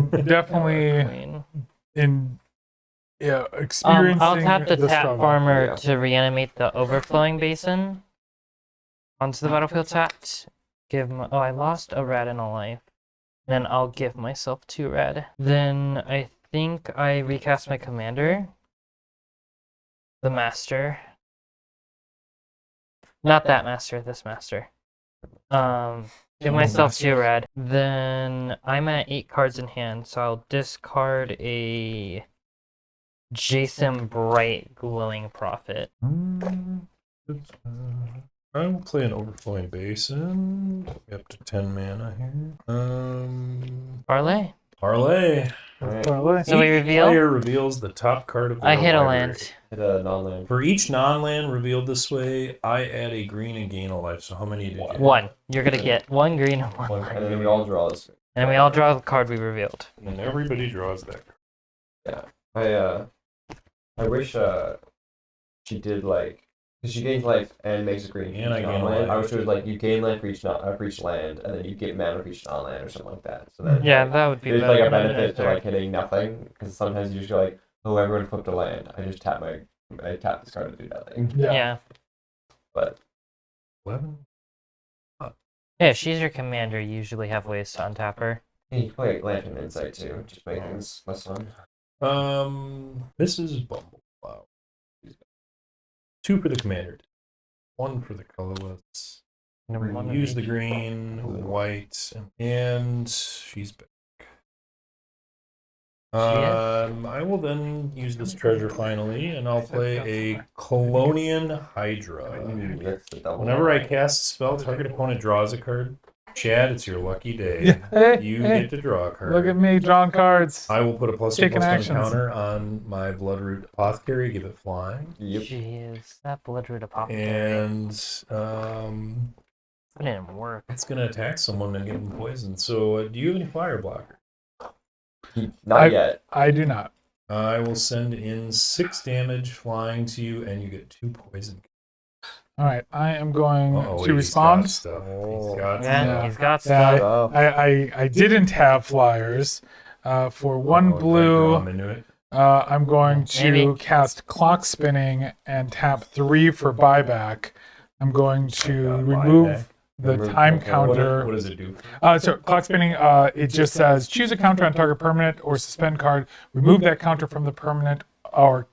definitely Queen. in. Yeah, experiencing. I'll tap the tap struggle. farmer Yeah. to reanimate the overflowing basin onto the battlefield tapped. Give my, oh, I lost a red and a life. Then I'll give myself 2 red. Then I think I recast my commander. The master. Not that master, this master. Give myself 2 red. Then I'm at 8 cards in hand, so I'll discard a Jason Bright Glowing Prophet. I will play an Overflowing Basin. Up to 10 mana here. Parlay. Parlay. Alright, Parlay. So we Each reveal. player reveals the top card of their I hit a library. land. hit a non-land. For each non-land revealed this way, I add a green and gain a life. So how many did you? 1. You're gonna get 1 green and 1 And life. then we all draw this. And we all draw the card we revealed. And everybody draws that card. I wish she did like, because she gains life and makes a green. And I each gain non-land. life. I wish it was like you gain life for each land, and then you get mana for each non-land or something like that. So that Yeah, that would be there's better. like a benefit to like hitting nothing, because sometimes you just go like, oh, everyone flipped a land. I just tap this card to do nothing. Yeah. But 11. Yeah, if she's your commander, you usually have ways to untap her. hey, you can play Lantern Insight too, just make things less fun. This is Bumbleflower. 2 for the commander. 1 for the colorless. Number 1 would Use be- the green, white, and she's back. I will then use this treasure finally, and I'll play a Colonian Hydra. That's the double. Whenever I cast a spell, target opponent draws a card. Chad, it's your lucky day. Yeah. Hey, You hey, get to draw a card. look at me drawing cards. I will put a +1/+1 Taking actions. counter on my Bloodroot Apothecary, give it flying. Yep. Jeez, that Bloodroot Apothecary. And That didn't work. it's going to attack someone and give them poison. So, do you have any fire blocker? Not yet. I do not. I will send in 6 damage flying to you, and you get 2 poison. All right, I am going Uh-oh, to he's respond. got stuff. He's got Yeah, stuff. he's got Yeah, stuff. Oh. I didn't have flyers. For 1 Oh, blue, draw 'em into it. I'm going to Maybe. cast Clock Spinning and tap 3 for buyback. I'm going to Got remove buyback. the Remove time the- counter. What does it do? So Clock Spinning, it just says choose a counter on target permanent or suspend card. Remove that counter from the permanent or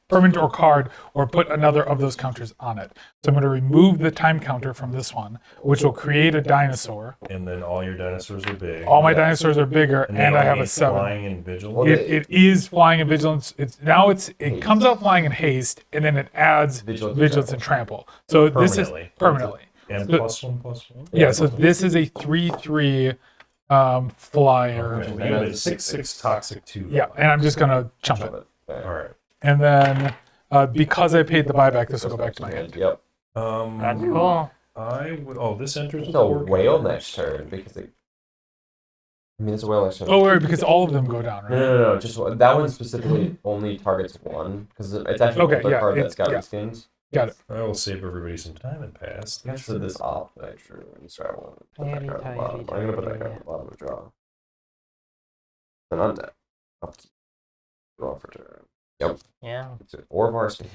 permanent or card, or put another of those counters on it. So I'm going to remove the time counter from this one, which will create a dinosaur. And then all your dinosaurs are big. All my dinosaurs are bigger, they and I have only a 7. Flying and vigilance. Well, It is flying and vigilance. It comes out flying and haste, and then it adds Vigilance vigilance, and and trample. So this is Permanently. permanently. And So- +1/+1. Yeah. So this is a 3/3 flyer. Okay, well, you have a 6/6 toxic 2. Yeah, and I'm just gonna chump it, Shove it. All right. and then because I paid the buyback, this will go back to my hand. Yep. That's cool. I would. Oh, this enters It's with a 4 whale cards. next turn because it. I mean, it's a whale next turn. Oh, right, because all of them go down, right? No. Just that one specifically only targets 1 because it's actually Okay, another yeah, card it's- that's got yeah. reskins. Got it. I will save everybody some time and pass. I should this off. Actually, let me try one. Put that card at the bottom. I'm gonna put that card at the bottom of the draw. Then untap. Upkeep. Draw for turn. Yep. Yeah. Or varsity.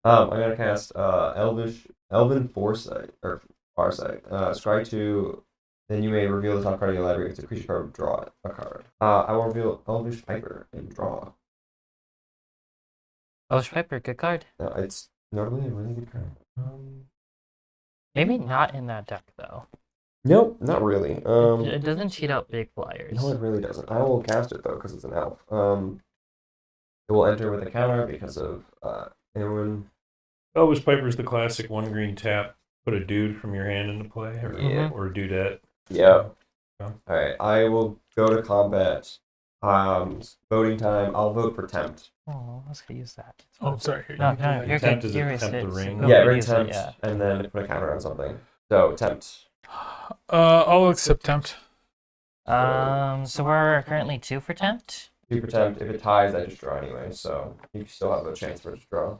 I'm gonna cast Elven Foresight or Farsight. Scry 2. Then you may reveal the top card of your library. If it's a creature card, draw a card. I will reveal Elvish Piper and draw. Oh, Piper, good card. It's notably a really good card. Maybe not in that deck though. Nope, not really. It doesn't cheat out big flyers. No, it really doesn't. I will cast it though because it's an elf. It will enter with a counter because of anyone. Elvish Piper's the classic 1 green tap. Put a dude from your hand into play, or, Yeah. or a dudette. Yeah. Yeah. All right. I will go to combat. Voting time. I'll vote for tempt. Oh, let's use that. Oh, sorry. Here, No, you can no, do that. you're Tempt good. is a You're tempt the ring. Go Yeah, ahead, ring use it, tempt, yeah. and then put a counter on something. So tempt. I'll accept tempt. So we're currently 2 for tempt. 2 for tempt. If it ties, I just draw anyway. So you still have a chance for it to draw.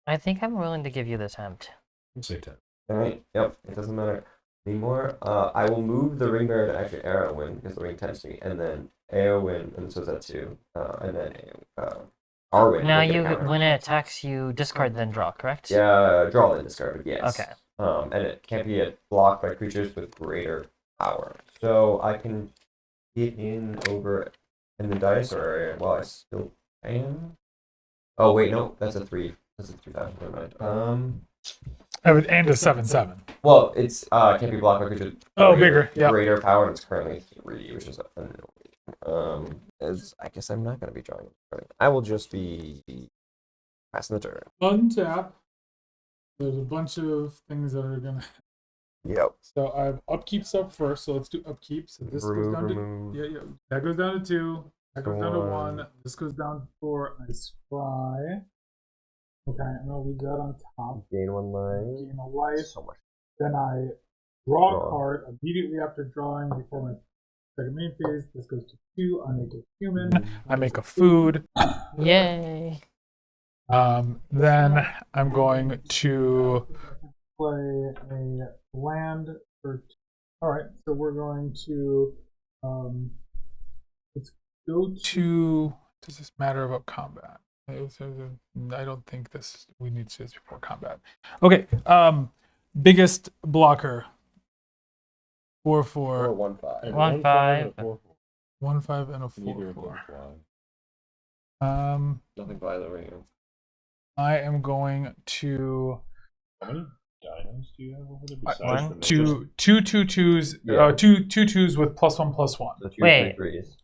I think I'm willing to give you the tempt. Let's say 10. All right. Yep. It doesn't matter anymore. I will move the ring bearer to actually Arrowwind because the ring tempts me, and then Aowind, and so is that 2. And then Arwind. Now will get a you, counter. when it attacks you, discard then draw, correct? Yeah, draw and discard. Yes. Okay. And it can't be blocked by creatures with greater power. So I can get in over in the dice, or well, I still can. Oh wait, no, that's a 3. That's a 3,000. Never mind. And a 7/7. Well, it's can't be blocked by creatures. Oh, bigger. Yeah. Greater power, and it's currently 3, which is annoying. As I guess I'm not going to be drawing. I will just be passing the turn. Untap. There's a bunch of things that are gonna. Yep. So I have upkeep stuff first. So let's do upkeep. So this goes down Remove. to yeah. That goes down to 2. That goes down to 1. 1. This goes down to 4. I scry. Okay, I'm gonna leave that on top. Gain 1 life. Gain a life. So much. Then I draw a Draw. card immediately after drawing before my second main phase. This goes to 2. I make a human. I make a food. Yay! Then I'm going to play a land for. All right, so we're going to. Let's go to. Does this matter about combat? I don't think this. We need to do this before combat. Okay. Biggest blocker. 4/4. Or 1/5. 1/5. 1/5 and a 4/4. Nothing by the ring. I am going to. How many dinos do you have over there One, besides the Two 2/2s. Yeah. Two 2/2s with +1/+1. The 2 Wait. 3/3s.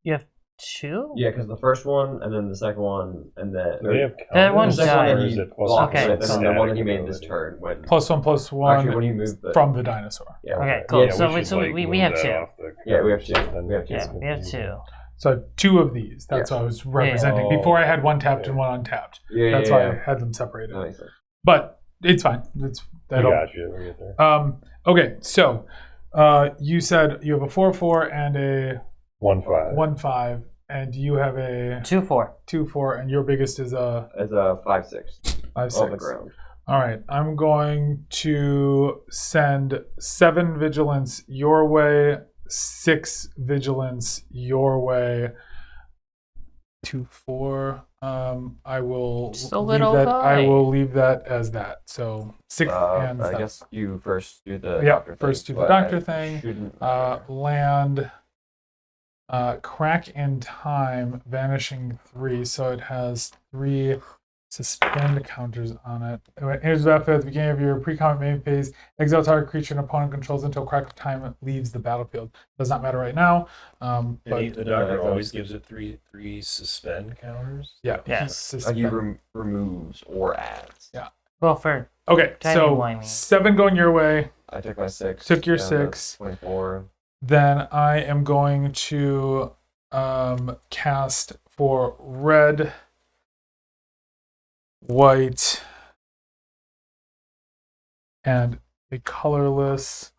You have 2? Yeah, because the first one, and then the second one, and then Do they have That one counters, the second died. one or is he it plus blocked Okay, it, and then the one he made static this turn when +1/+1 actually when you move the from the dinosaur. yeah. Okay, cool. Yeah, So we we- should, so like, we move have that 2. off the Yeah, we have card, 2. then We have 2. Yeah, we have 2. So 2 of these. That's what I was representing. Yeah. Before I had one tapped and one untapped. Yeah, That's yeah, why yeah. I had them separated. That makes sense. But it's fine. It's I that'll. got you. We'll get there. Okay, so you said you have a 4/4 and a 1/5. 1/5, and you have a 2/4. 2/4, and your biggest is a As a 5/6 5/6. on the ground. All right, I'm going to send 7 vigilance your way, 6 vigilance your way. 2/4. I will Just a leave little that. guy. I will leave that as that. So 6 and I 7. guess you first do the Yeah, doctor first thing, do the but doctor I thing. shouldn't- Land. Crack in time, vanishing 3, so it has 3 suspend counters on it. Anyway, here's the battlefield at the beginning of your pre-combat main phase. Exile target creature an opponent controls until crack of time leaves the battlefield. Does not matter right now. And But the doctor Yeah, always gives it three suspend counters. yeah, Yeah. he's suspend. he removes or adds. Yeah. Well, for Okay, so Timey-wimey. 7 going your way. I took my 6. Took your down to 6. 24. Then I am going to cast for red, white, and a colorless.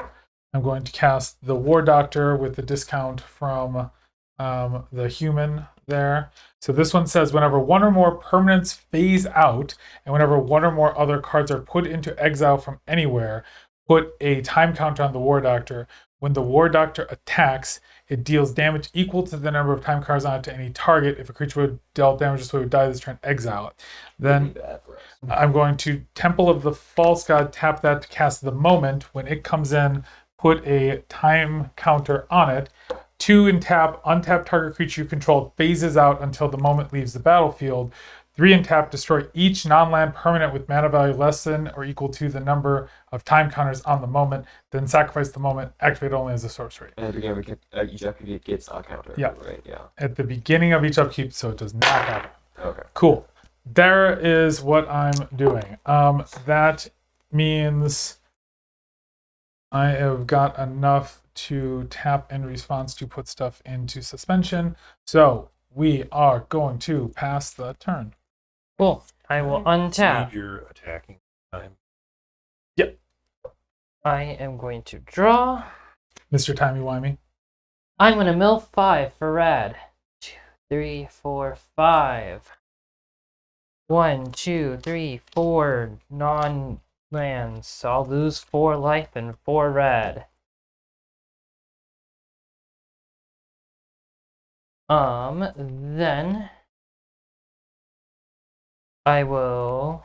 I'm going to cast the War Doctor with the discount from the human there. So this one says whenever one or more permanents phase out, and whenever one or more other cards are put into exile from anywhere, put a time counter on the War Doctor. When the War Doctor attacks, it deals damage equal to the number of time cards on it to any target. If a creature would dealt damage this way would die this turn, exile it. Then Bad for us. I'm going to Temple of the False God, tap that to cast the moment. When it comes in, put a time counter on it. 2 in tap, untap target creature you control phases out until the moment leaves the battlefield. 3 in tap, destroy each non-land permanent with mana value less than or equal to the number of time counters on the moment. Then sacrifice the moment, activate only as a sorcery. And at the beginning, each upkeep gets a counter. Yeah. Right. Yeah. At the beginning of each upkeep, so it does not happen. Okay. Cool. There is what I'm doing. That means I have got enough to tap in response to put stuff into suspension. So we are going to pass the turn. Cool. I will Need untap. your attacking time. I am going to draw. Mr. Timey-Wimey. I'm going to mill 5 for rad. 2, 3, 4, 5. 1, 2, 3, 4 non-lands. So I'll lose 4 life and 4 rad. Then I will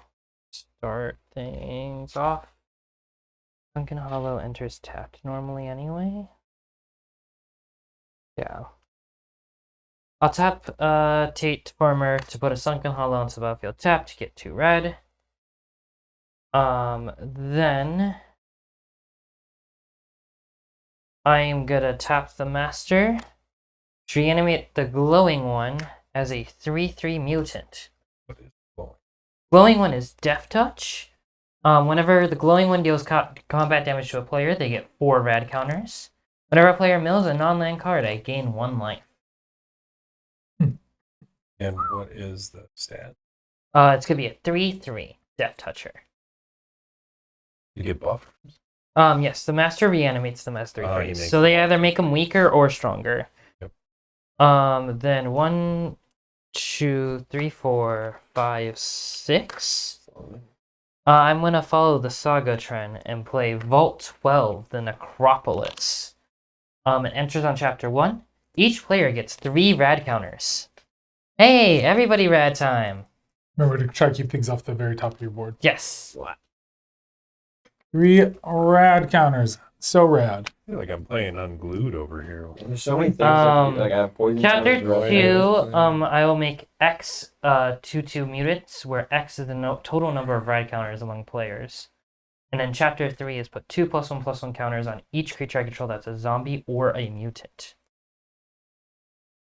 start things off. Sunken Hollow enters tapped normally anyway. Yeah. I'll tap Tate Farmer to put a Sunken Hollow into the battlefield tapped to get 2 red. Then I'm gonna tap the Master to reanimate the glowing one as a 3/3 mutant. What is glowing? Glowing one is Death Touch. Whenever the glowing one deals combat damage to a player, they get 4 rad counters. Whenever a player mills a non-land card, I gain 1 life. And what is the stat? It's gonna be a 3/3 Death Toucher. You get buffed. Yes, the Master reanimates them as 3/3. he makes So they them either make them weaker or stronger. Yep. Then 1, 2, 3, 4, 5, 6. I'm gonna follow the Saga trend and play Vault 12, the Necropolis. It enters on Chapter 1. Each player gets 3 rad counters. Hey, everybody rad time! Remember to try to keep things off the very top of your board. Yes! 3 rad counters. So rad. I feel like I'm playing unglued over here. There's so many things. Like I have poison. Chapter counters, 2, right? I will make X 2/2 mutants, where X is the total number of rad counters among players. And then Chapter 3 is put 2 +1/+1 counters on each creature I control that's a zombie or a mutant.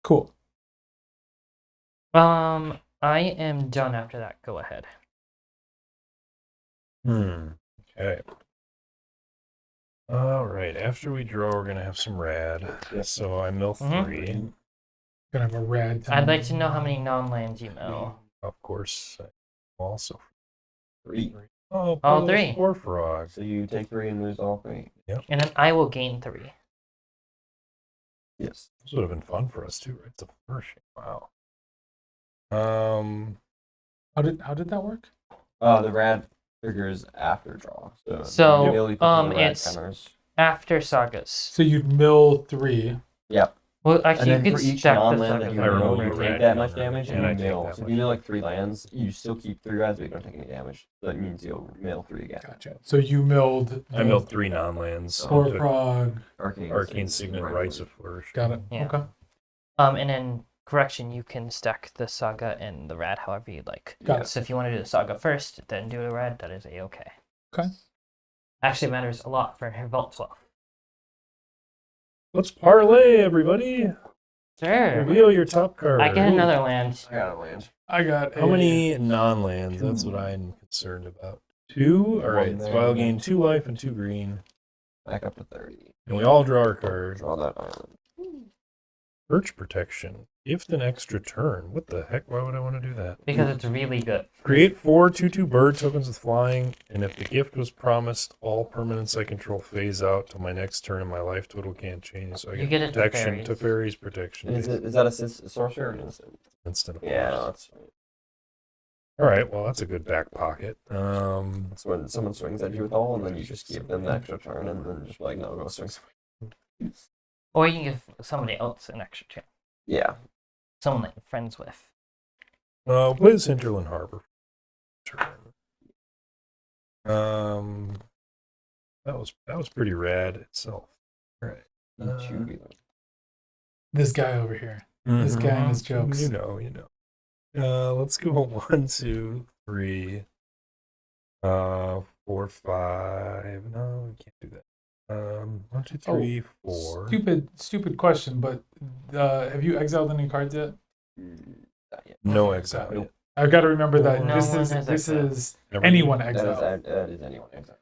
Cool. I am done after that. Go ahead. Okay. All right. After we draw, we're gonna have some rad. So I mill 3. Gonna have a rad time. I'd like to know how many non-lands you mill. Of course. Also. 3. Oh, All 3. 4 frogs. So you take 3 and lose all 3. And then I will gain 3. Yes. This would have been fun for us too, right? It's a first. Wow. How did that work? The rad triggers after draw. So, you immediately put the rad it's- counters. After Sagas. So you'd mill 3. Yep. Well, And actually, you then could for each stack the non-land that Sagas. you I remove mill, a you rad take that much counter, damage and and I you take mill. that So if much you mill like 3 lands, you still keep 3 rads, but you don't take any damage. So that means you'll mill 3 again. Gotcha. So you milled. I milled 3 non-lands. Four Took frog. Arcane Signet, Rites of Flourish. Got it. Yeah. Okay. And then, correction, you can stack the Saga and the Rad however you'd like. Got it. So if you want to do the Saga first, then do the Rad, that is a-okay. Okay. Actually, it matters a lot for Vault 12. Let's parlay, everybody. Sure. Reveal your top card. I get another land. I got a land. I got How many non-lands? That's what I'm concerned about. 2? Alright, so I'll gain 2 life and 2 green. Back up to 30. And we all draw our card. Draw that island. Perch protection. Gift an extra turn. What the heck? Why would I want to do that? Because it's really good. Create 4 2/2 bird tokens with flying, and if the gift was promised, all permanents I control phase out till my next turn and my life total can't change. So I You get get it to protection fairies. to fairies protection. Is that a sorcerer or an instant? Instant. Yeah, that's right. Alright, well that's a good back pocket. That's when someone swings at you with all, and then you just give them the extra turn, and then just be like, no, go swing. Or you can give somebody else an extra chance. Yeah. Someone that you're friends with. Play this Hinterland Harbor. That was pretty rad itself. All right. This guy over here. This guy and his jokes. You know. Let's go 1, 2, 3, 4, 5. No, we can't do that. 1, 2, 3, 4. Stupid question, but have you exiled any cards yet? No exile. Yet. I've got to remember that No one has this exiled. is anyone That exiled. is anyone exile.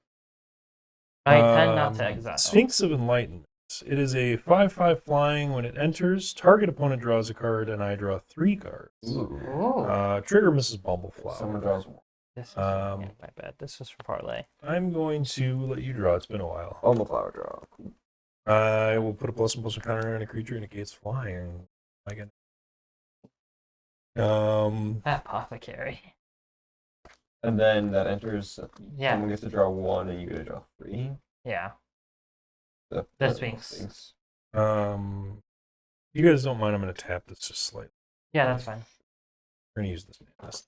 I tend not to exile. Sphinx of Enlightenment. It is a 5/5 flying. When it enters, target opponent draws a card, and I draw 3 cards. Ooh. Trigger Mrs. Someone Bumbleflower. draws one. This is Um, my bad. This was for parlay. I'm going to let you draw. It's been a while. Bumbleflower draw. I will put a +1/+1 counter on a creature and it gets flying. Apothecary. And then that enters. Yeah. Someone gets to draw 1, and you get to draw 3. Yeah. The Sphinx. You guys don't mind? I'm going to tap this just slightly. Yeah, that's fine. We're going to use this.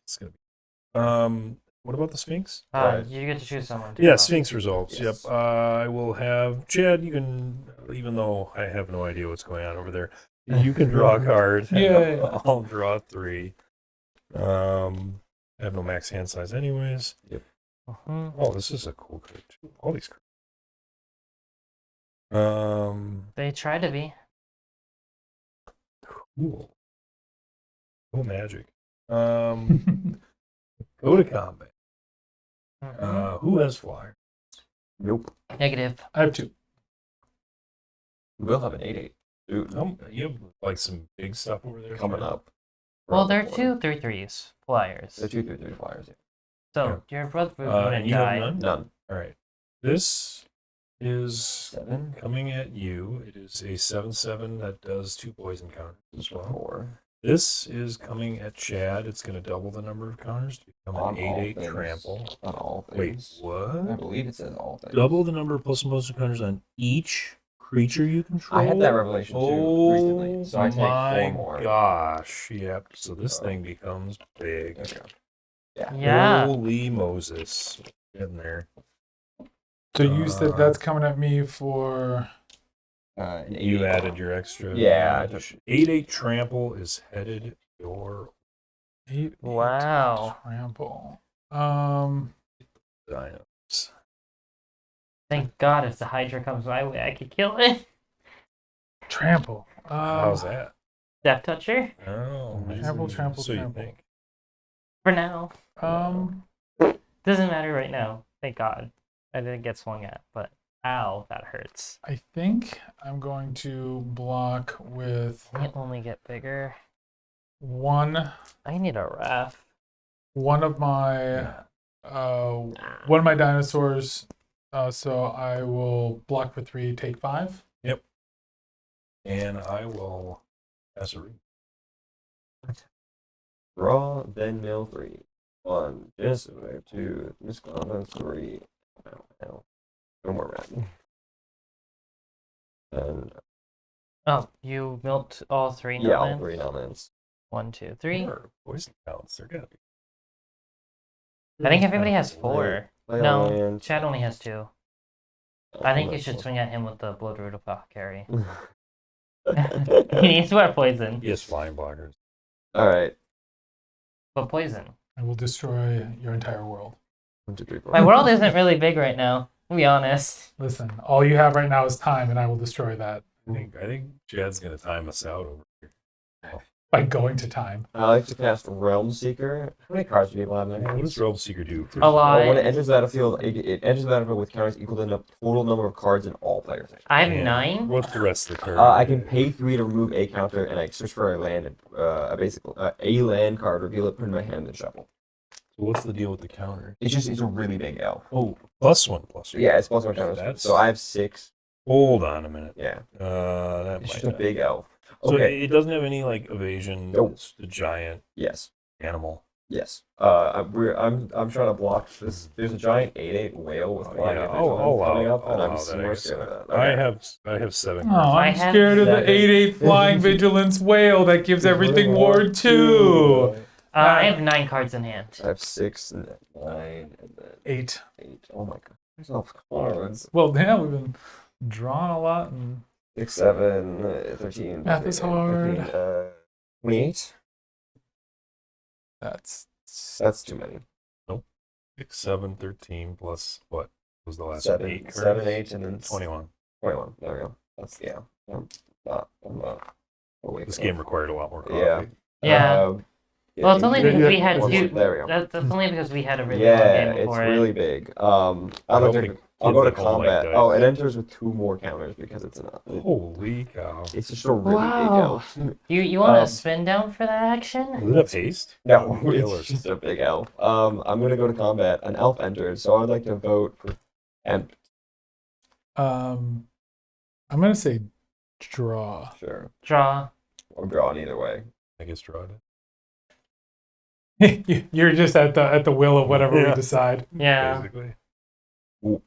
It's going to be. What about the Sphinx? Right. You get to choose someone. Yeah, Sphinx resolves. Yes. Yep. I will have Chad. You can, even though I have no idea what's going on over there, you can draw a card. Yeah. I'll draw 3. I have no max hand size, anyways. Yep. Oh, this is a cool card too. All these cards. They try to be. Cool. Cool magic. Go to combat. Who has flyer? Nope. Negative. I have 2. We'll have an 8/8. Dude, You have like some big stuff over there coming up. Well, they're 2 3/3s flyers. They're 2/3 flyers. Yeah. So your brother And wouldn't you have die. none? None. All right. This is 7. coming at you. It is a 7/7 that does 2 poison counters as well. 4. This is coming at Chad. It's going to double the number of counters to become On an all 8/8 things. trample. On all Wait, things. I what? believe it says all things. Double the number of +1/+1 counters on each creature you control. I had that revelation too recently, so I take 4 my more. gosh! Yep. So this thing becomes big. Okay. Yeah. Yeah. Holy Moses! Getting there. So you said that's coming at me for An You 8/8. added your extra. Yeah, I damage. 8/8 trample is headed your 8. Wow. Trample. dinos. Thank God if the Hydra comes my way, I could kill it. Trample. How's that? Death Toucher? Oh, Trample, trample, so you trample. think? For now. Doesn't matter right now. Thank God. I didn't get swung at, but ow, that hurts. I think I'm going to block with I only get bigger. one I need a ref. of my dinosaurs. So I will block for 3, take 5. And I will pass a read. Draw, then mill 3. 1. Disappear. 2. Misclaw. 3. No more red. And Oh, you milked all 3 yeah, all now? 3 elements. 1, 2, 3. Or poison counts. They're gotta be. I think everybody has 4. No, Land. Chad only has 2. I think you should swing at him with the Bloodroot Apothecary. He needs more poison. Yes, flying blockers. All right. But poison. I will destroy your entire world. 1, 2, 3, 4. My world isn't really big right now, to be honest. Listen, all you have right now is time, and I will destroy that I think Chad's gonna time us out over here. by going to time. I like to cast Realm Seeker. How many cards do people have in their What hands? does Realm Seeker do? A lot. When it enters the battlefield, it enters the battlefield with counters equal to the total number of cards in all players' hands. I have And 9. What's the rest of the card? I can pay 3 to remove a counter, and I search for a land, a land card, reveal it, put it in my hand, and shuffle. So what's the deal with the counter? It's a really big elf. Oh, +1/+1. Yeah, it's +1 counters. That's- So I have 6. Hold on a minute. Yeah, That it's might just a not- big elf. So Okay. it doesn't have any like evasion. Nope. It's the giant Yes. animal. Yes. I'm trying to block this. There's a giant 8/8 whale with flying Yeah, vigilance coming up, I'll and I'm allow that, I more guess. scared of that. I Okay. have 7 Oh, cards. I I'm have scared of the 7. 8/8 flying vigilance whale that gives everything ward 2. I have 9 cards in hand. I have 6 and 9 and then 8. 8. Oh my god. There's enough cards. Well, damn, we've been drawing a lot. And 6, 7, 13. Math is 15, hard. 28. That's Too many. 6, 7, 13 plus what was the last 7, 8 cards? 7, 8, and then 21. 21. There we go. That's I'm not awake. This game required a lot more coffee. Yeah. Yeah. Well, it's only yeah, because yeah, we had one two. more. There we go. That's only because we had a really long Yeah, game it's before really it. big. I I'll hope go the to kids at home like combat. dice. Oh, it enters with 2 more counters because it's Holy cow. it's just a really big Wow. elf. You want to Um, spin down for that action? Was it a paste? No, Killers. it's just a big elf. I'm gonna go to combat. An elf enters, so I'd like to vote for Empt. I'm gonna say draw. Sure, Draw. or drawn either way. I guess draw it. You're just at the will of whatever we Yeah. decide. Yeah. Basically. There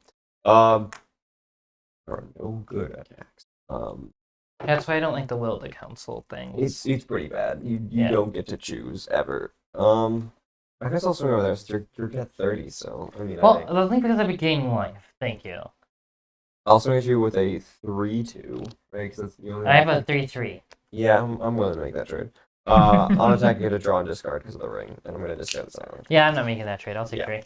are no good attacks. That's why I don't like the will to council thing. It's pretty bad. You Yeah. don't get to choose ever. I guess I'll swing over there. So you're at 30, so I mean, Well, I think because I've been gaining life. Thank you. I'll swing at you with a 3/2, right? 'Cause that's the only I have a 3/3. Yeah, I'm willing to make that trade. On attack, I get a draw and discard because of the ring, and I'm going to discard the silence. Yeah, I'm not making that trade. I'll take 3.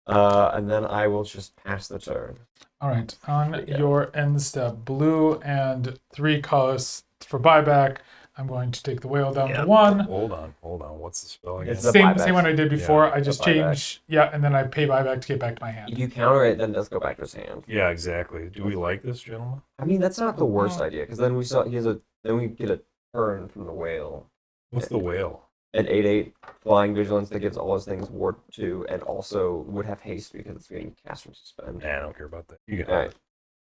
And then I will just pass the turn. All right. On Yeah. your end step, blue and 3 costs for buyback. I'm going to take the whale down to 1. Hold on. What's the spell again? It's the Same buyback. one I did before. Yeah, I just the buyback. change, and then I pay buyback to get back to my hand. If you counter it, then it does go back to his hand. Yeah, exactly. Do we like this, gentlemen? I mean, that's not the worst idea because then then we get a turn from the whale. What's the whale? An 8/8 flying vigilance that gives all his things ward 2, and also would have haste because it's getting cast from suspend. Nah, I don't care about that. You can All right.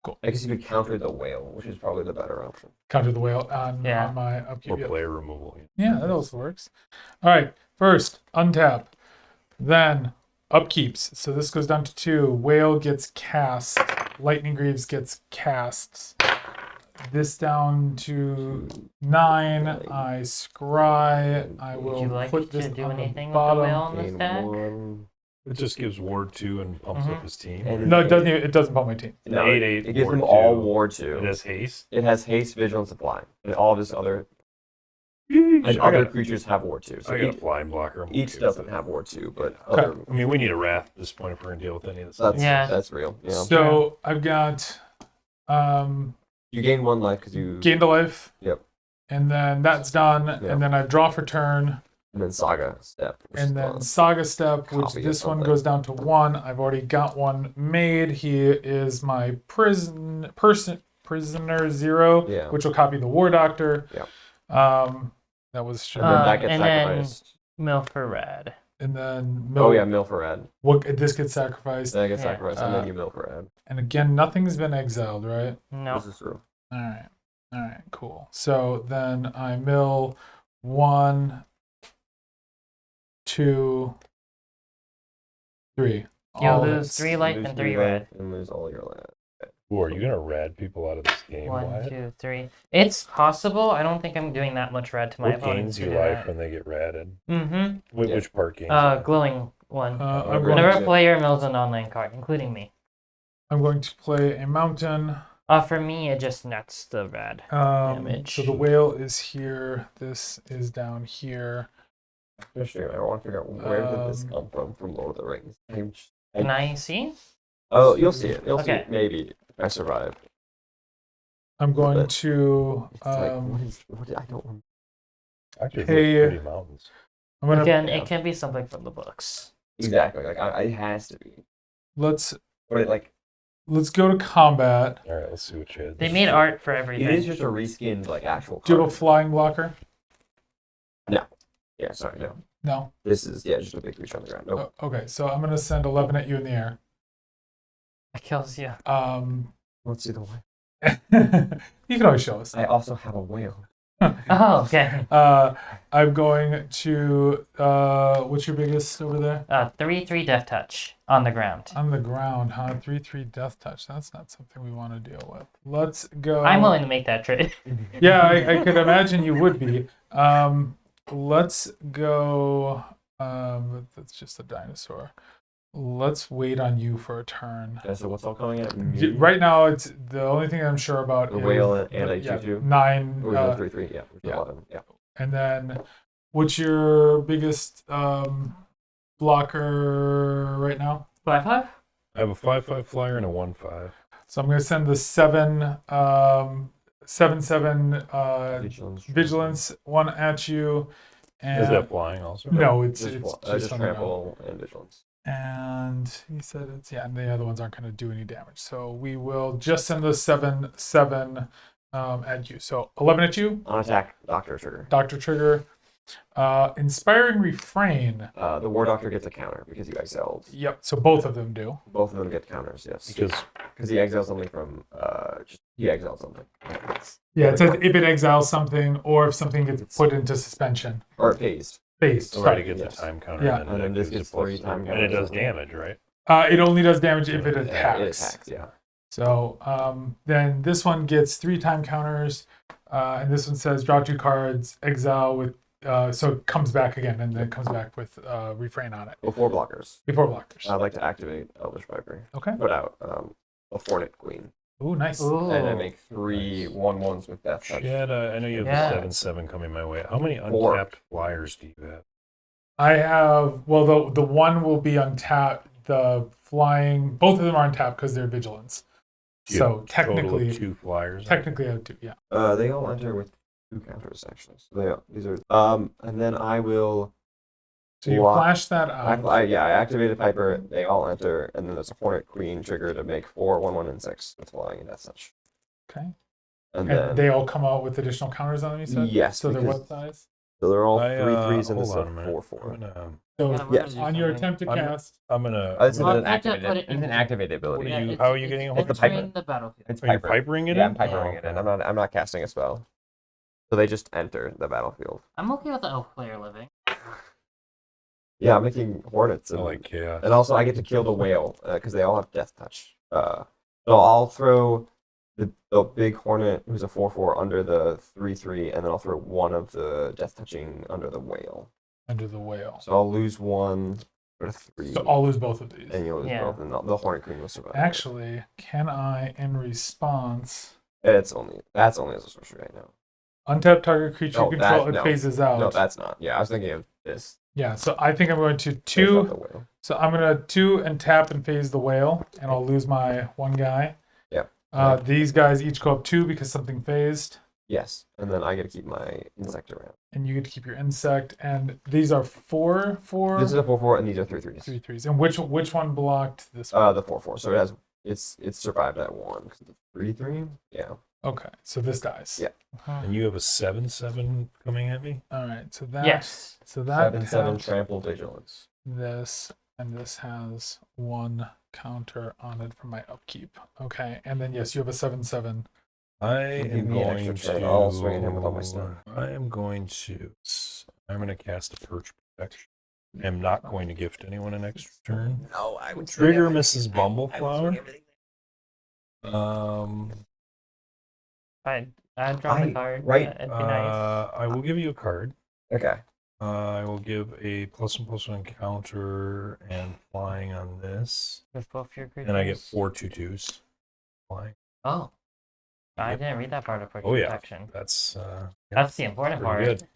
Cool. I guess you could counter the whale, which is probably the better option. Counter the whale on Yeah. my upkeep. or Yep. player removal. Yeah, that also works. All right. First, untap. Then upkeeps. So this goes down to 2. Whale gets cast. Lightning Greaves gets cast. This down to 9. I scry. I Would will you like put to this do on anything the with the bottom. whale on this Gain deck? 1. It just gives ward 2 and pumps up his team. And- No, it doesn't pump my team. No, 8/8 it gives ward them all 2. ward It 2. has haste. It has haste, vigilance, and flying, and all of his other I other got, creatures have ward 2. So I got a each, flying blocker. I'm okay each with doesn't that. have ward 2, but Okay. other I mean, we need a wrath at this point if we're going to deal with any of this. that's Yeah. that's real. Yeah. So I've got You gain 1 life because you gained a life. Yep. And then that's done. Yeah. And then I draw for turn. and then saga step. which is And then fun. Saga Step, which Copy of this one something. goes down to 1. I've already got one made. He is my prisoner 0, Yeah. which will copy the War Doctor. Yeah. That was and then that gets and then- sacrificed. Milferad. and then Oh yeah, Milferad. what this gets sacrificed. Then it gets Yeah. sacrificed, and then you Milferad. And again, nothing's been exiled, right? No. This is true. All right, cool. So then I mill 1, 2, 3. You All of lose it. 3 life Lose and 3 life red. and lose all your land. Ooh, are you going to rad people out of this game, 1, Wyatt? 2, 3. It's possible. I don't think I'm doing that much red to my What opponents. gains you life when they get ratted? Mm-hmm. Which, Yeah. which part gains? you life? Glowing one. I'm Whenever going Whenever to, a player mills an online card, including me. I'm going to play a mountain. For me, it just nets the red. Damage. So the whale is here. This is down here. Interesting. I want to figure out where did this come from Lord of the Rings. Can I see? Oh, you'll see it. You'll see Okay. it. Maybe if I survive. I'm going But to. It's like what I don't remember. Actually, it hey, looks pretty mountains. I'm gonna Again, yeah. it can be something from the books. Exactly. Like it has to be. let's But go to combat. All right, let's see what you had. They made art for everything. it is just a reskinned like actual. Do you have card. a flying blocker? Yeah. Sorry. No. No. This is just a big creature on the ground. Nope. Okay, so I'm gonna send 11 at you in the air. It kills you. Let's see the whale. You can always show us. I also have a whale. Oh, okay. I'm going to what's your biggest over there? 3/3 death touch on the ground. On the ground, huh? 3/3 death touch. That's not something we want to deal with. Let's go. I'm willing to make that trade. Yeah, I could imagine you would be. Let's go. That's just a dinosaur. Let's wait on you for a turn. Okay, so what's all coming at me? Right now, it's the only thing I'm sure about. The is whale and a yeah, 2/2? 9. Or is it 3/3? Yeah. yeah. 11. Yeah. And then, what's your biggest blocker right now? 5/5. I have a 5/5 flyer and a 1/5. So I'm going to send the 7/7 vigilance one at you. And Is that flying also? no, it's Just just on the ground. trample and vigilance. And he said it's and the other ones aren't going to do any damage. So we will just send the 7/7 at you. So 11 at you. On attack, Doctor Trigger. Doctor Trigger. Inspiring Refrain. The War Doctor gets a counter because you exiled. Yep. So both of them do. Both of them get counters, yes. Because he exiled something from he exiled something. Yeah, it says if it exiles something or if something gets put into suspension. Or phased. Phased. it's already Sorry. gets Yes. a time counter. Yeah. And then this gives gets a plus 3 time two. And it does counters. damage, right? It only does damage if it attacks. It attacks, yeah. So then this one gets 3 time counters, and this one says draw 2 cards, exile with, so it comes back again, and then it comes back with refrain on it. Before blockers. Before blockers. I'd like to activate Elvish Viper. Okay. Put out a Hornet Queen. Ooh, nice. Ooh. And I make 3 1/1s with Death Touch. Chad, I know you have Yeah. a 7/7 coming my way. How many Four. untapped flyers do you have? I have, well, the one will be untapped. The flying, both of them are untapped because they're vigilance. You So have a total of technically, 2 flyers. technically I have 2, yeah. They all enter with 2 counters actually. So these are and then I will So you Block. flash that out. I activated Piper, they all enter, and then there's a Hornet Queen trigger to make 4 1/1 and 6 with flying and Death Touch. Okay. And And then they all come out with additional counters on them, you said? Yes, So they're because- what size? so they're all I, 3/3s and hold this on a is minute. 4/4. So Yeah, Yes. we're on gonna your do attempt to I'm- cast, I'm gonna. It's Well, an I have to activated. put it It's an in- activated ability. What are you- it's- how are you getting a it's hold of Piper? between the battlefield. It's Are you Piper. pipering it Yeah, in? I'm pipering Oh, it in. okay. I'm not casting a spell. So they just enter the battlefield. I'm okay with the elf player living. Yeah, I'm making Hornets. I And, like chaos. and also I get to kill the whale because they all have Death Touch. So I'll throw the big Hornet who's a 4/4 under the 3/3, and then I'll throw one of the Death Touching under the whale. under the whale. So I'll lose 1 or 3. So I'll lose both of these. And you'll lose Yeah. both, and the Hornet Queen will survive. Actually, can I, in response, that's only as a sorcery right now. untap target creature No, you control, that- it no. phases out? No, that's not. Yeah, I was thinking of this. Yeah, so I think I'm going to Phase out the 2. whale. So I'm going to 2 and tap and phase the whale, and I'll lose my 1 guy. Yep. These guys each go up 2 because something phased, Yes, and then I get to keep my insect around. and you get to keep your insect. And these are 4 This is a 4/4, and these are 3/3s. 3/3s. And which one blocked this one? The 4/4. So it's survived at 1 because the 3/3. Yeah. Okay, so this dies. Yeah. And you have a 7/7 coming at me? All right, so that Yes. so that 7/7 taps trample vigilance. this, and this has 1 counter on it for my upkeep. Okay, and then yes, you have a 7/7. I Give am me an going extra to. turn. I'll swing at him with all my stuff. I am going to. I'm going to cast a perch protection. I'm not going to gift anyone an extra turn. No, I would Trigger Mrs. Bumbleflower. I'd draw the card. right, It'd be nice. I will give you a card. Okay. I will give a +1/+1 counter and flying on this, With both your creatures. and I get 4 2/2s flying. Oh. I Yep. didn't read that part of Oh yeah, protection. that's That's the important part. pretty good.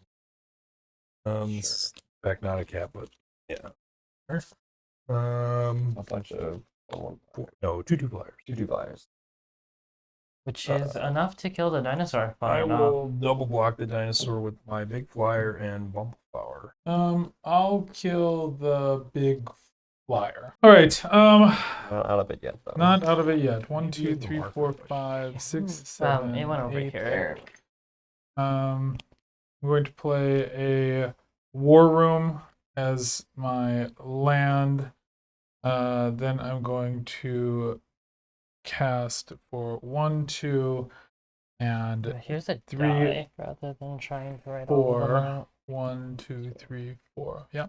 Sure. It's back not a cat, but yeah. A bunch of 2/2 flyers. 2/2 flyers. Which is enough to kill the dinosaur. I But will double block the dinosaur with my big flyer and Bumbleflower. I'll kill the big flyer. All right. Not out of it yet, though. Not out of it yet. 1, 2, 3, 4, 5, 6, 7, it went over 8. here. I'm going to play a War Room as my land. Then I'm going to cast for 1, 2, And Here's a 3, die rather than trying to write all of them 4, out. 1, 2, 3, 4. Yeah.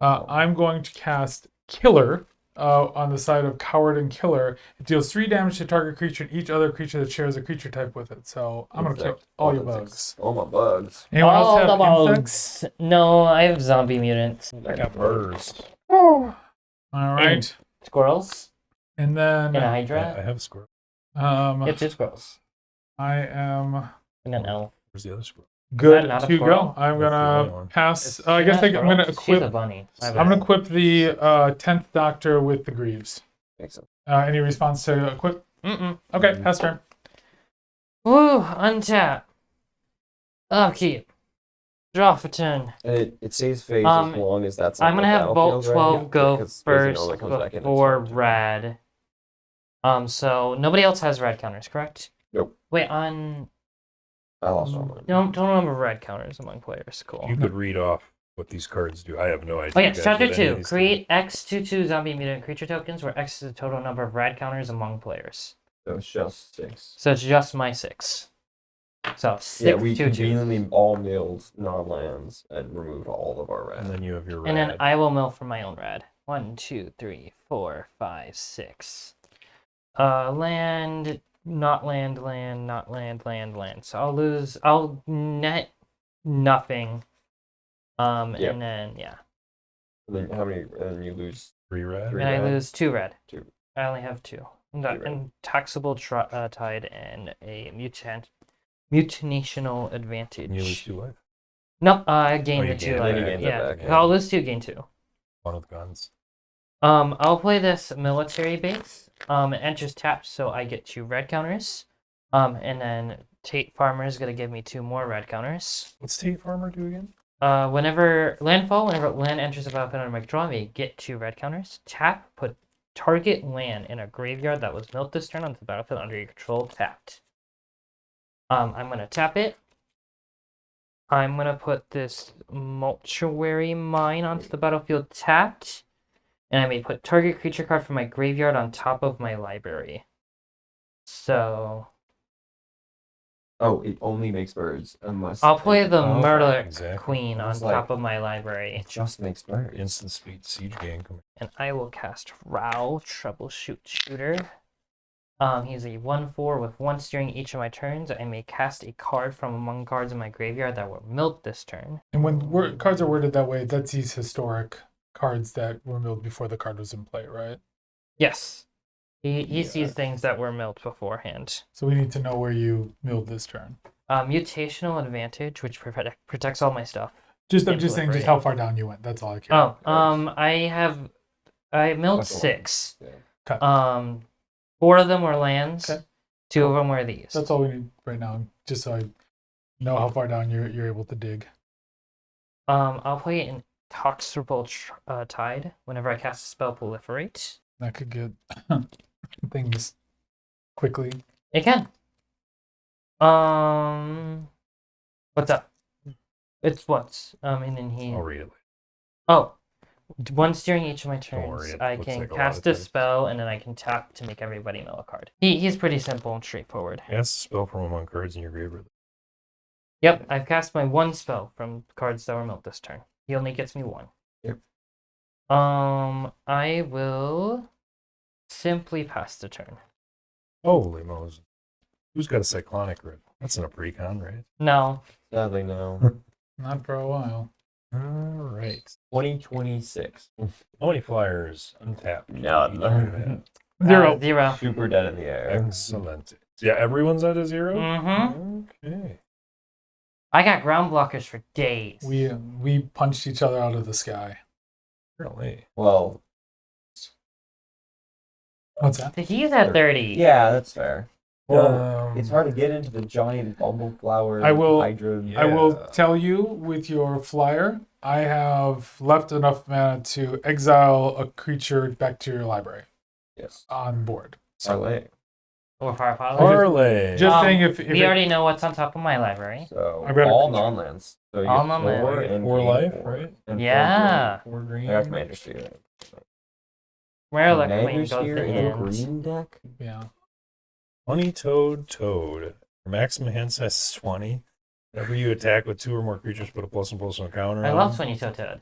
I'm going to cast Killer on the side of Coward and Killer. It deals 3 damage to target creature and each other creature that shares a creature type with it. So I'm going to kill all your bugs. All my bugs. Anyone else All have the insects? bugs. No, I have zombie mutants. I got birds. Oh. All right. Squirrels And then and a I hydra. have a squirrel. Yeah, 2 squirrels I am and an elf. Where's the other squirrel? good not a to squirrel? go. I'm That's the only gonna one. pass. It's- I she's guess not a I'm gonna squirrel. She's a equip. bunny. My I'm bad. gonna equip the 10th Doctor with the Greaves. Makes sense. Any response to equip? Mm-mm. Okay, pass turn. Woo! Untap. Upkeep. Draw for turn. And it saves phase Um, as long as that's. I'm gonna have Vault 12 go Because phasing first only comes back in at before some Rad. So nobody else has Rad counters, correct? Nope. Wait, on I lost all mine. don't remember Rad counters among players. Cool. You could read off what these cards do. I have no idea. Oh yes, guys, chapter what any of 2. these Create X22 zombie mutant creature tokens, where X is the total number of Rad counters among players. So it's just 6. So it's just my 6. So 6 Yeah, we 2 2. conveniently all milled non-lands and removed all of our do. And red. then you have your And red. then I will mill for my own Rad. 1, 2, 3, 4, 5, 6. Land, not land, land, not land, land, land. So I'll net nothing. Yep. And then, yeah. And then how many? And then you lose. 3 red. Three. And I red. lose 2 red. 2. I only have 2. And Two red. and taxable tide and a mutational advantage. And you lose 2 life. Nope, I gain Oh, you the 2 gain it life. back. Then you gain Yeah, that back, yeah. I'll lose 2, gain 2. One with guns. I'll play this military base. It enters tapped, so I get 2 red counters. And then Tate Farmer is gonna give me 2 more red counters. What's Tate Farmer do again? Whenever land enters the battlefield under my draw, I get 2 red counters. Tap, put target land in a graveyard that was milled this turn onto the battlefield under your control tapped. I'm gonna tap it. I'm gonna put this Mortuary Mine onto the battlefield tapped. And I may put target creature card from my graveyard on top of my library. So Oh, it only makes birds unless. I'll play the Oh, Murder exactly. Queen on It's like- top of my library. It just makes birds. Instant speed siege gang coming. And I will cast Rao, Troubleshoot Shooter. He's a 1/4 with 1 steering each of my turns. I may cast a card from among cards in my graveyard that were milled this turn. And when cards are worded that way, that's these historic cards that were milled before the card was in play, right? Yes. He Yeah. sees things that were milled beforehand. So we need to know where you milled this turn. Mutational Advantage, which protects all my stuff. I'm just saying just how far down you went. That's all I care. Oh, about. I milled That's a lot. 6. Yeah. Okay. 4 of them were lands. Okay. 2 of them were these. That's all we need right now, just so I know how far down you're able to dig. I'll play an Intoxicable Tide whenever I cast a spell Proliferate. That could get things quickly. It can. What's up? It's what? And then he. I'll read it later. Oh, 1 steering each of my Don't worry, turns. it I looks can like a lot cast of a things. spell and then I can tap to make everybody mill a card. He's pretty simple and straightforward. Cast a spell from among cards in your graveyard. Yep, I've cast my 1 spell from cards that were milled this turn. He only gets me 1. Yep. I will simply pass the turn. Holy Moses. Who's got a cyclonic rip? That's in a precon, right? No. Sadly, no. Not for a while. All right. 2026. How many flyers untapped? None. 0. 0. Super dead in the air. Excellent. Yeah, everyone's at a 0? Mm-hmm. Okay. I got ground blockers for days. We punched each other out of the sky. Really? Well, What's that? He's at 30. yeah, that's fair. Well, Um, it's hard to get into the giant bumbleflower. I will- Hydra. Yeah. I will tell you with your flyer, I have left enough mana to exile a creature back to your library Yes. on board. Parlay. Or Firefly. Parlay. Just saying if we already know what's on top of my library. So I've got a all creature. non-lands. So you All get non-lands. 4 and Four gain life, 4, right? and 4 Yeah. 4 green. green. I got Commander Sphere. Rare Luck Queen Commander goes Sphere to in a end. green deck. yeah. Honey Toad Toad. Your maximum hand size is 20. Whenever you attack with 2 or more creatures, put a +1/+1 counter I on love him. 22 Toad.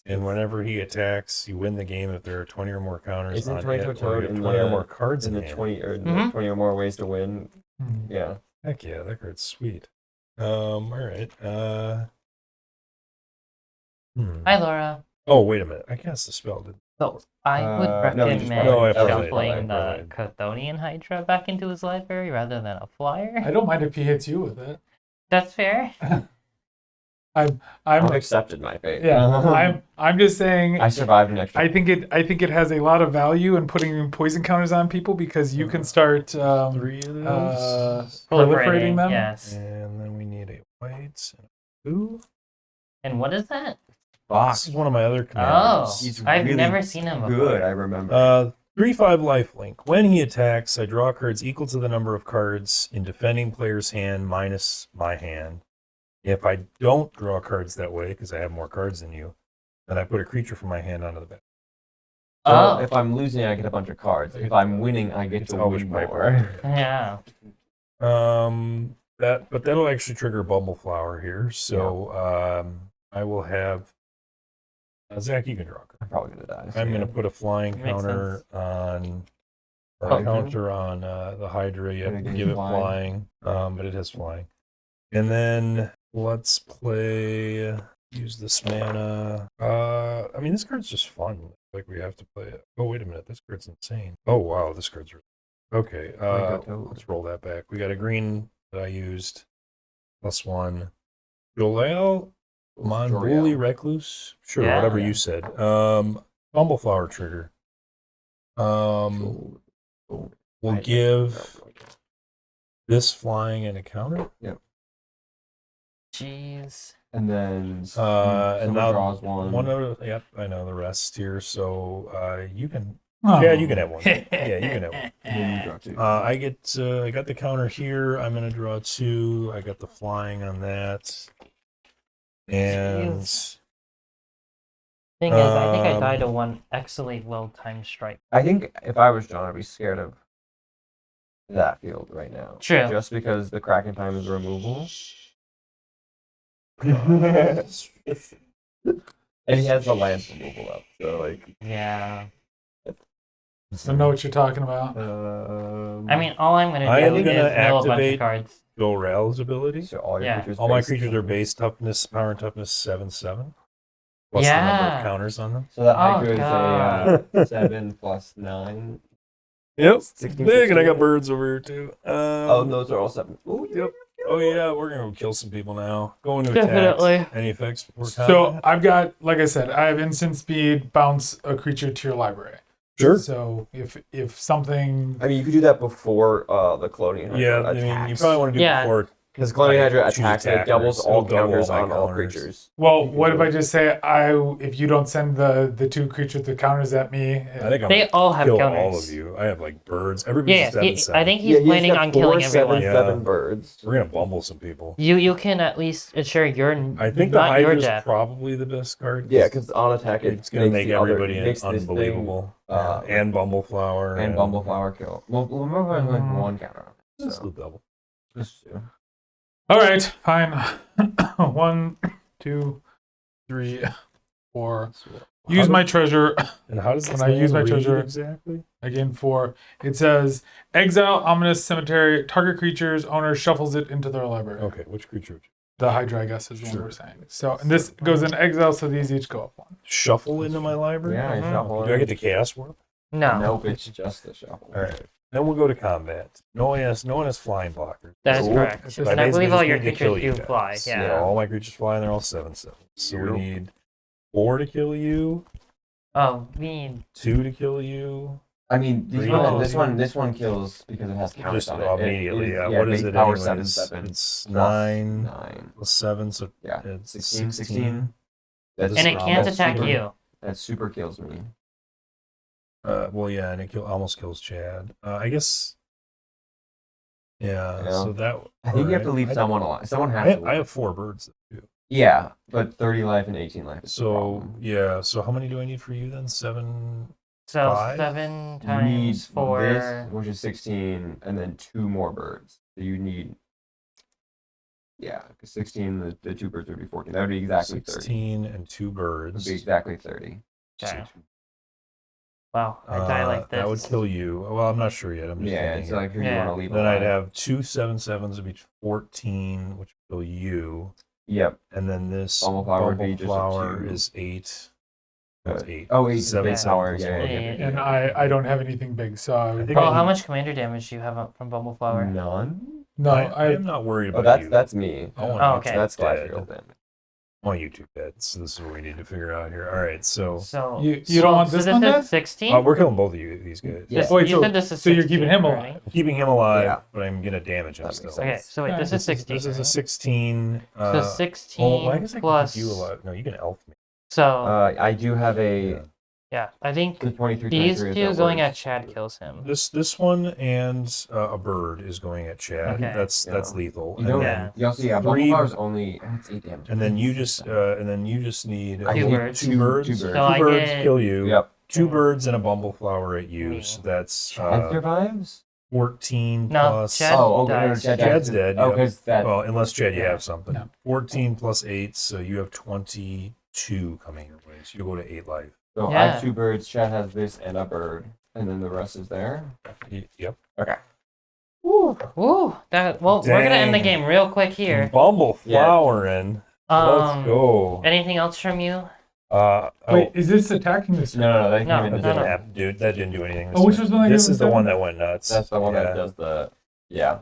And whenever he attacks, you win the game if there are 20 or more counters Isn't on 22 it, or Toad you have in 20 or the- more cards in in the hand. 20 or the Mhm. 20 or more ways to win. Hmm. Yeah. Heck yeah, that card's sweet. All right. Hi, Laura. Oh, wait a minute. I cast the spell, didn't So I would no, you just recommend No, I parlayed, shuffling the parlayed. Chthonian Hydra back into his library rather than a flyer. I don't mind if he hits you with it. That's fair. I'm I've accepted my fate. yeah. I'm just saying. I survived an extra. I think it has a lot of value in putting poison counters on people because you can start 3 of those. proliferating them. Yes. And then we need a white and a blue. And what is that? This is one of my other Oh, commanders. He's I've really never seen him before. Good, I remember. 3/5 lifelink. When he attacks, I draw cards equal to the number of cards in defending player's hand minus my hand. If I don't draw cards that way, because I have more cards than you, then I put a creature from my hand onto the back. So Oh. if I'm losing, I get a bunch of cards. If I'm winning, I get It's to always win Piper. more. Yeah. But that'll actually trigger Bumbleflower here. So I will have Zach. You can draw a card. I'm probably gonna die. so I'm going to yeah. put a flying Makes counter on. Or Oh. a counter on the Hydra. You have to Gonna give it flying. flying, but it has flying. And then let's play. Use this mana. I mean, this card's just fun. Like we have to play it. Oh wait a minute, this card's insane. Oh wow, this card's okay. Let's roll that back. We got a green that I used. +1. Jolel, Monbuli, Recluse. Sure, Yeah. whatever you said. Bumbleflower trigger. We'll give this flying and a counter. Jeez. And then And someone now draws one. one other. Yep, I know the rest here. So you can. Oh. Yeah, you can have one. Yeah, you can have one. And then you draw two. I get. I got the counter here. I'm gonna draw 2. I got the flying on that. And Thing is, I think I Um, died to one excellently well-timed strike. I think if I was John, I'd be scared of that field right now. True. Just because the Kraken time is removal. And he has the lance removal up, so like. Yeah. I know what you're talking about. I mean, all I'm gonna I am do is gonna mill a bunch of activate- cards. Jolral's ability. so all your Yeah. creatures. All my base- creatures are base toughness, power and toughness 7/7. Plus the number Yeah. of counters on them. So that Oh, Hydra is God. a 7 + 9. Yep. 16, Big, and I got 16. birds over here too. Oh, and those are all 7. Ooh, Yep. Oh yeah, we're gonna go kill some people now. Going to Definitely. attack. Any effects before So combat? I've got, like I said, I have instant speed, bounce a creature to your library. Sure. So if something, I mean, you could do that before the Clonian Hydra Yeah, I attacks. mean, you probably want to do it Yeah. before. Because Clonian Hydra Choose attacks and it attackers. doubles all It'll double counters all my on all counters. creatures. well, what if I just say if you don't send the 2 creatures with counters at me? I think I'm They gonna all have kill counters. all of you. I have like birds. Everybody's Yeah, 7/7. I think he's planning on killing everyone. Yeah. 7/7 birds. we're gonna bumble some people. You can at least ensure you're I think the not your Hydra's death. probably the best card. Yeah, because on attack it's gonna makes make the other- everybody makes this thing, unbelievable. uh, and Bumbleflower and Bumbleflower kill. Well, remember I had like one counter on it. It's So. the double. Just two. All right, fine. 1, 2, 3, 4. Use my treasure. And how does this When I use my read treasure- exactly? Again, 4. It says, exile ominous cemetery. Target creature's owner shuffles it into their library. Okay, which creature would you The Hydra, I guess, is what Sure. we're saying. So, and this goes in exile, so these each go up 1. shuffle into my library? Yeah, I Mhm. shuffle Do I it. get the chaos warp? No, Nope, it's just the shuffle. All right. Then we'll go to combat. No one has flying blockers. that's Ooh. correct. So And I basically believe all just your need to kill creatures you do guys. fly. Yeah. all my creatures fly, and they're all 7/7. So we Yep. need 4 to kill you, Oh, we need 2 to kill you. I mean, Oh. this one kills because it has counters Just on it. immediately. It What is base it power anyways? 7/7. It's plus 9 9. plus 7, so Yeah, it's 16. 16. That's, and it can't that's attack super- you. That super kills me. Well, yeah, and it almost kills Chad. I guess. Yeah, Yeah. so that. I think you have to alright. leave someone alive. Someone has to. I have 4 birds too. Yeah, but 30 life and 18 life. Is the So problem. yeah, so how many do I need for you then? 7. So 5? 7 You need times 4. this, which is 16, and then 2 more birds. So you need Yeah, because 16, the 2 birds would be 14. That would be exactly 30. 16 and 2 Would birds. be exactly 30. Okay. Wow, I die like this. That would kill you. Well, I'm not sure yet. I'm just Yeah, thinking it's here. like who you Yeah. want to leave Then I'd alive. have 2 7/7s would be 14, which would kill you. Yep. And then this Bumble flower would be bumble just a flower 2. is 8. That's 8. Oh, 8 7 big power. Yeah, plus yeah, one. yeah. And I don't have anything big, so I would think Oh, I how need- much commander damage do you have from Bumble Flower? None? no, I am not worried Oh, about you. that's me. I want Oh, you okay. to That's dead. collateral damage. I want you two dead. So this is what we need to figure out here. All right, so So You don't want this one is dead? 16. we're killing both of you, these guys. Yeah. Wait, you so- said this is so you're keeping 16, him right? alive. Keeping him alive, Yeah. but I'm gonna damage him That still. makes sense. Okay, so wait, Yeah, this is 16. This is a right? 16. So 16 oh, well, I guess I can plus. keep you alive. No, you can elf me. So I do have a yeah, I think the 23. these 23 is two that going at works. Chad kills him. This one and a bird is going at Chad. Okay. That's Yeah. lethal. You And know, then, you also yeah, three- Bumble Flower's only it's 8 damage. and then you just need I Two need birds. two birds. Two Two birds. So I birds get- kill you. Yep. 2 birds and a bumble flower at you. Me. So that's Chad survives? 14 No, plus. Chad Oh, okay. dies. Chad Chad's dies. dead. Oh, yeah. because that. Well, unless Chad, you Yeah. have something. No. 14 plus 8, so you have 22 coming your way. So you go to 8 life. So I Yeah. have 2 birds. Chad has this and a bird, and then the rest is there. Yep. Okay. Woo! That well, we're gonna end the Dang. game real quick here. Bumble flowering. Let's go. Anything else from you? Wait, is this attacking this? No, that No, came in that the didn't no. happen, dude. That didn't do anything. Oh, which was the one that This gave is the him one 7? that went nuts. That's the one Yeah. that does the. Yeah.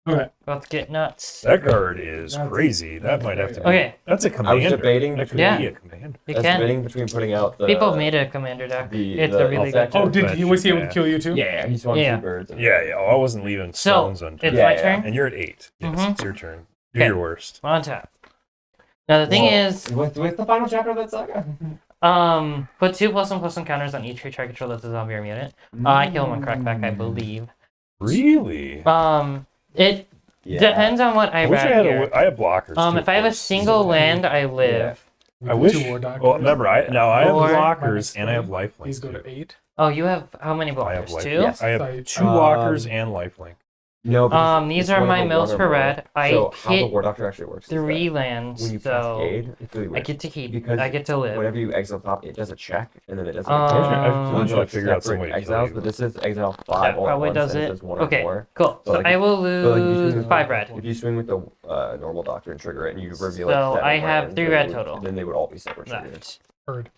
Okay. Let's get nuts. That card is That's- crazy. That might have to be. Okay, That's a I was commander. debating That could Yeah. be a commander. you I was can. debating between putting out the. People made a commander deck. It's the a really good elf deck. deck. Oh, did he was he able to Yeah. kill you too? Yeah, he swung Yeah. 2 birds. Yeah, yeah. Oh, I wasn't leaving So, stones unturned. It's Yeah, my yeah. turn. And you're at 8. Yes, Mhm. it's your turn. Do Okay. your worst. On top. Now the thing Well, is, with the final chapter of that saga. put 2+1/+1 counters on each creature I control that's a zombie or mutant. I kill him on crackback, I believe. Really? It Yeah. depends on what I I wish I read had here. I have blockers. too, If I have a of course. single land, I live. I wish. 2 war doctors. Well, remember, I have Or- blockers and I have These lifelink go too. to 8. Oh, you have how many I have blockers? life. 2? Yes. I have So- 2 blockers and lifelink. No. because These it's are one of my the mills one or per more. red. I So how the hit War Doctor actually works is 3 that lands, when you so cascade, it's really I weird. get to keep. Because I get to live. Whenever you exile top, it does a check, and then it does Um, a I so should it's like figure out some separate way to kill exiles, you. but this is exile 5 That all at probably once, does and it. does 1 or Okay, 4. cool. So, So like, I will So, like, you lose swing 5 red. If you swing with the normal doctor and trigger it, and you reveal it, So 7 I have lands, 3 then red they would- total. Then they would all be separate triggers. Left. Heard.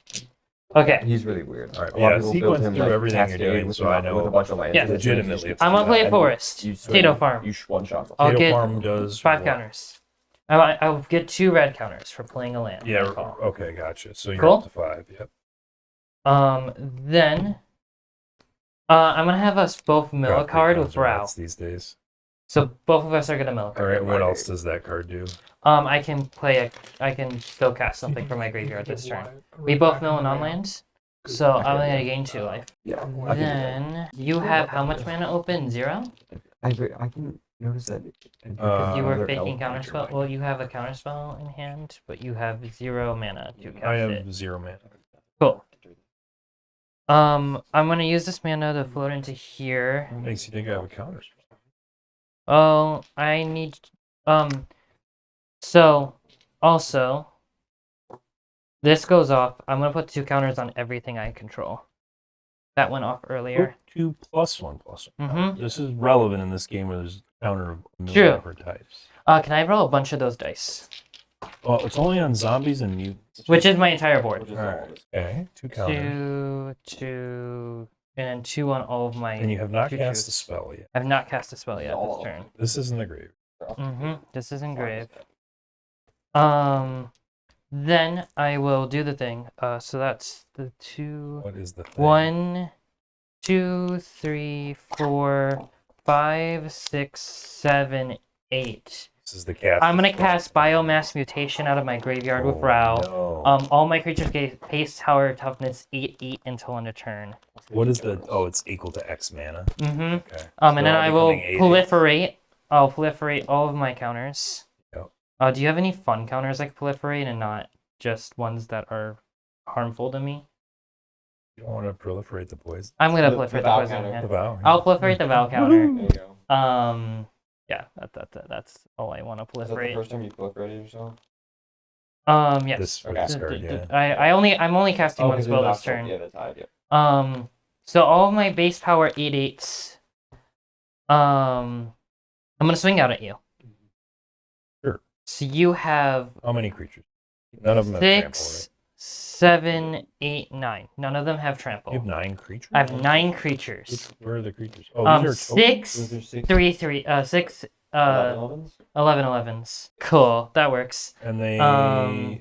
Okay. He's really weird. All right, A lot yeah, of people sequence build him, through like, everything you're cascade doing with so a- I know with a bunch of lands. Yeah. and then legitimately you if I'm gonna swing play and forest. you swing- Potato farm. You one shot. I'll Potato get farm does 5 what? counters. I'll get 2 red counters for playing a land. Yeah, That's all. okay, gotcha. So you're Cool. up to 5. Yep. Then I'm gonna have us both mill a God, card Precons with are Brow. nuts these days. So both of us are gonna mill a All card. right, what else does that card do? I can still cast something from my graveyard this turn. We both mill a non-land, so I'm gonna gain 2 life. Yeah. Then you have how much mana open? 0? I can notice that. You were Another faking elf counterspell. creature Well, you have a counterspell in hand, but you have 0 mana to cast I have it. 0 mana. Cool. I'm gonna use this mana to float into here. What makes you think I have a counter? Oh, I need. So, also, this goes off. I'm gonna put 2 counters on everything I control. That went off earlier. 2+1/+1. Mhm. This is relevant in this game where there's a counter of a million True. different types. Can I roll a bunch of those dice? Well, it's only on zombies and mutants. Which is my entire board. Which is All right. Okay, 2 counters. 2, and then 2 on all of my. And you have not two cast a truths. spell yet. I've not cast a spell yet Oh. this turn. This isn't the grave. This is engraved. Then I will do the thing. So that's the 2. What is the thing? 1, 2, 3, 4, 5, 6, 7, 8. This is the cast. I'm gonna cast Biomass Mutation out of my graveyard with Oh, Brow. no. All my creatures get pace tower toughness 8/8 until end of turn. What is the? Oh, it's equal to X mana. Mm-hmm. Okay. And So then I will becoming 8/8. proliferate. I'll proliferate all of my counters. Yep. Do you have any fun counters I can proliferate and not just ones that are harmful to me? You don't want to proliferate the poison. I'm gonna The proliferate the Vow poison. counter. Yeah. The vow. I'll proliferate the Val counter. There you go. Yeah, that's all I want to Is that the proliferate. first time you proliferated yourself? Yes. This Okay. card, yeah. I'm only casting one 'cause spell the this last one- turn. Yeah, the tide. Yeah. So all of my base power 8/8s. I'm gonna swing out at you. Sure. So you have How many creatures? None of them have trample, 6, 7, 8, 9. None of them have trample. right? You have 9 creatures? I have 9 creatures. Where are the creatures? Oh, these are tokens? 6, Those are 6 3, 3, 6, 11s? 11 11s. Cool, that works. And they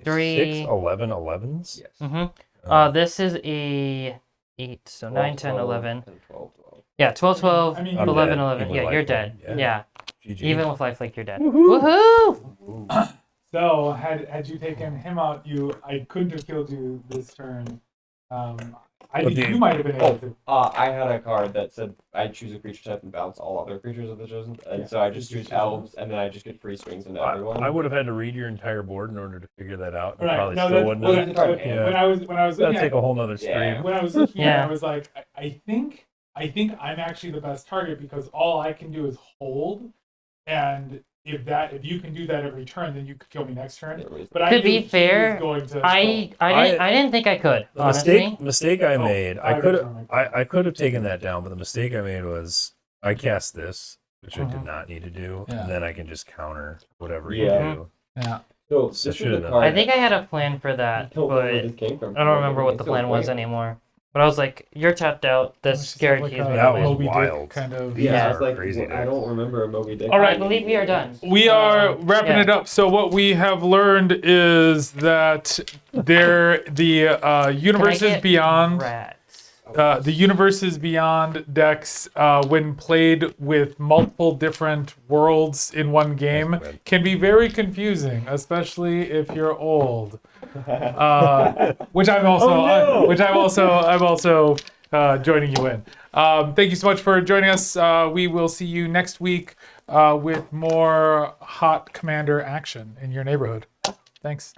3 6 11 11s? Yes. Mm-hmm. This is a 8, so 9, 10, 11. And 12, 12. Yeah, 12, 12, I mean, I'm 11, dead. 11. Even Yeah, with you're lifelink, dead. yeah. Yeah. GG. Even with lifelink, you're dead. Woohoo! Woohoo! So had you taken him out, I couldn't have killed you this turn. I But think the- you might have been able to. I had a card that said I choose a creature type and bounce all other creatures of the chosen, and Yeah, so I just creatures choose chosen. elves, and then I just get free swings into everyone. I would have had to read your entire board in order to figure that out. And Right. probably No, still that's, wouldn't well, have. that's the card. Yeah. when I was That'd looking take at, a whole nother stream. Yeah. when I was looking at it, Yeah. I was like, I think I'm actually the best target because all I can do is hold, and if you can do that every turn, then you could kill me next turn. But I To knew be he was fair, going to I didn't think I could, The honestly. mistake I made, I I could have taken that down, but the mistake I made was I cast this, which I did Mhm. not need to do, Yeah. and then I can just counter whatever Yeah. you do. Yeah. So So this should've is the done card. I think I had a plan for that, I don't know where but this came from. I don't remember what the It's so plan was funny. anymore. But I was like, you're tapped out. This It's just guarantees like me a to That win. was Moby Dick wild. kind of. Yeah, Yeah. it's like Crazy I don't remember a Moby Dick. All right. I believe we are done. We are wrapping yeah. it up. So what we have learned is that the universes get beyond. Rats. The universes beyond decks, when played with multiple different worlds in one game, can be very confusing, especially if you're old. Which I'm also, I'm also joining you in. Thank you so much for joining us. We will see you next week with more hot commander action in your neighborhood. Thanks.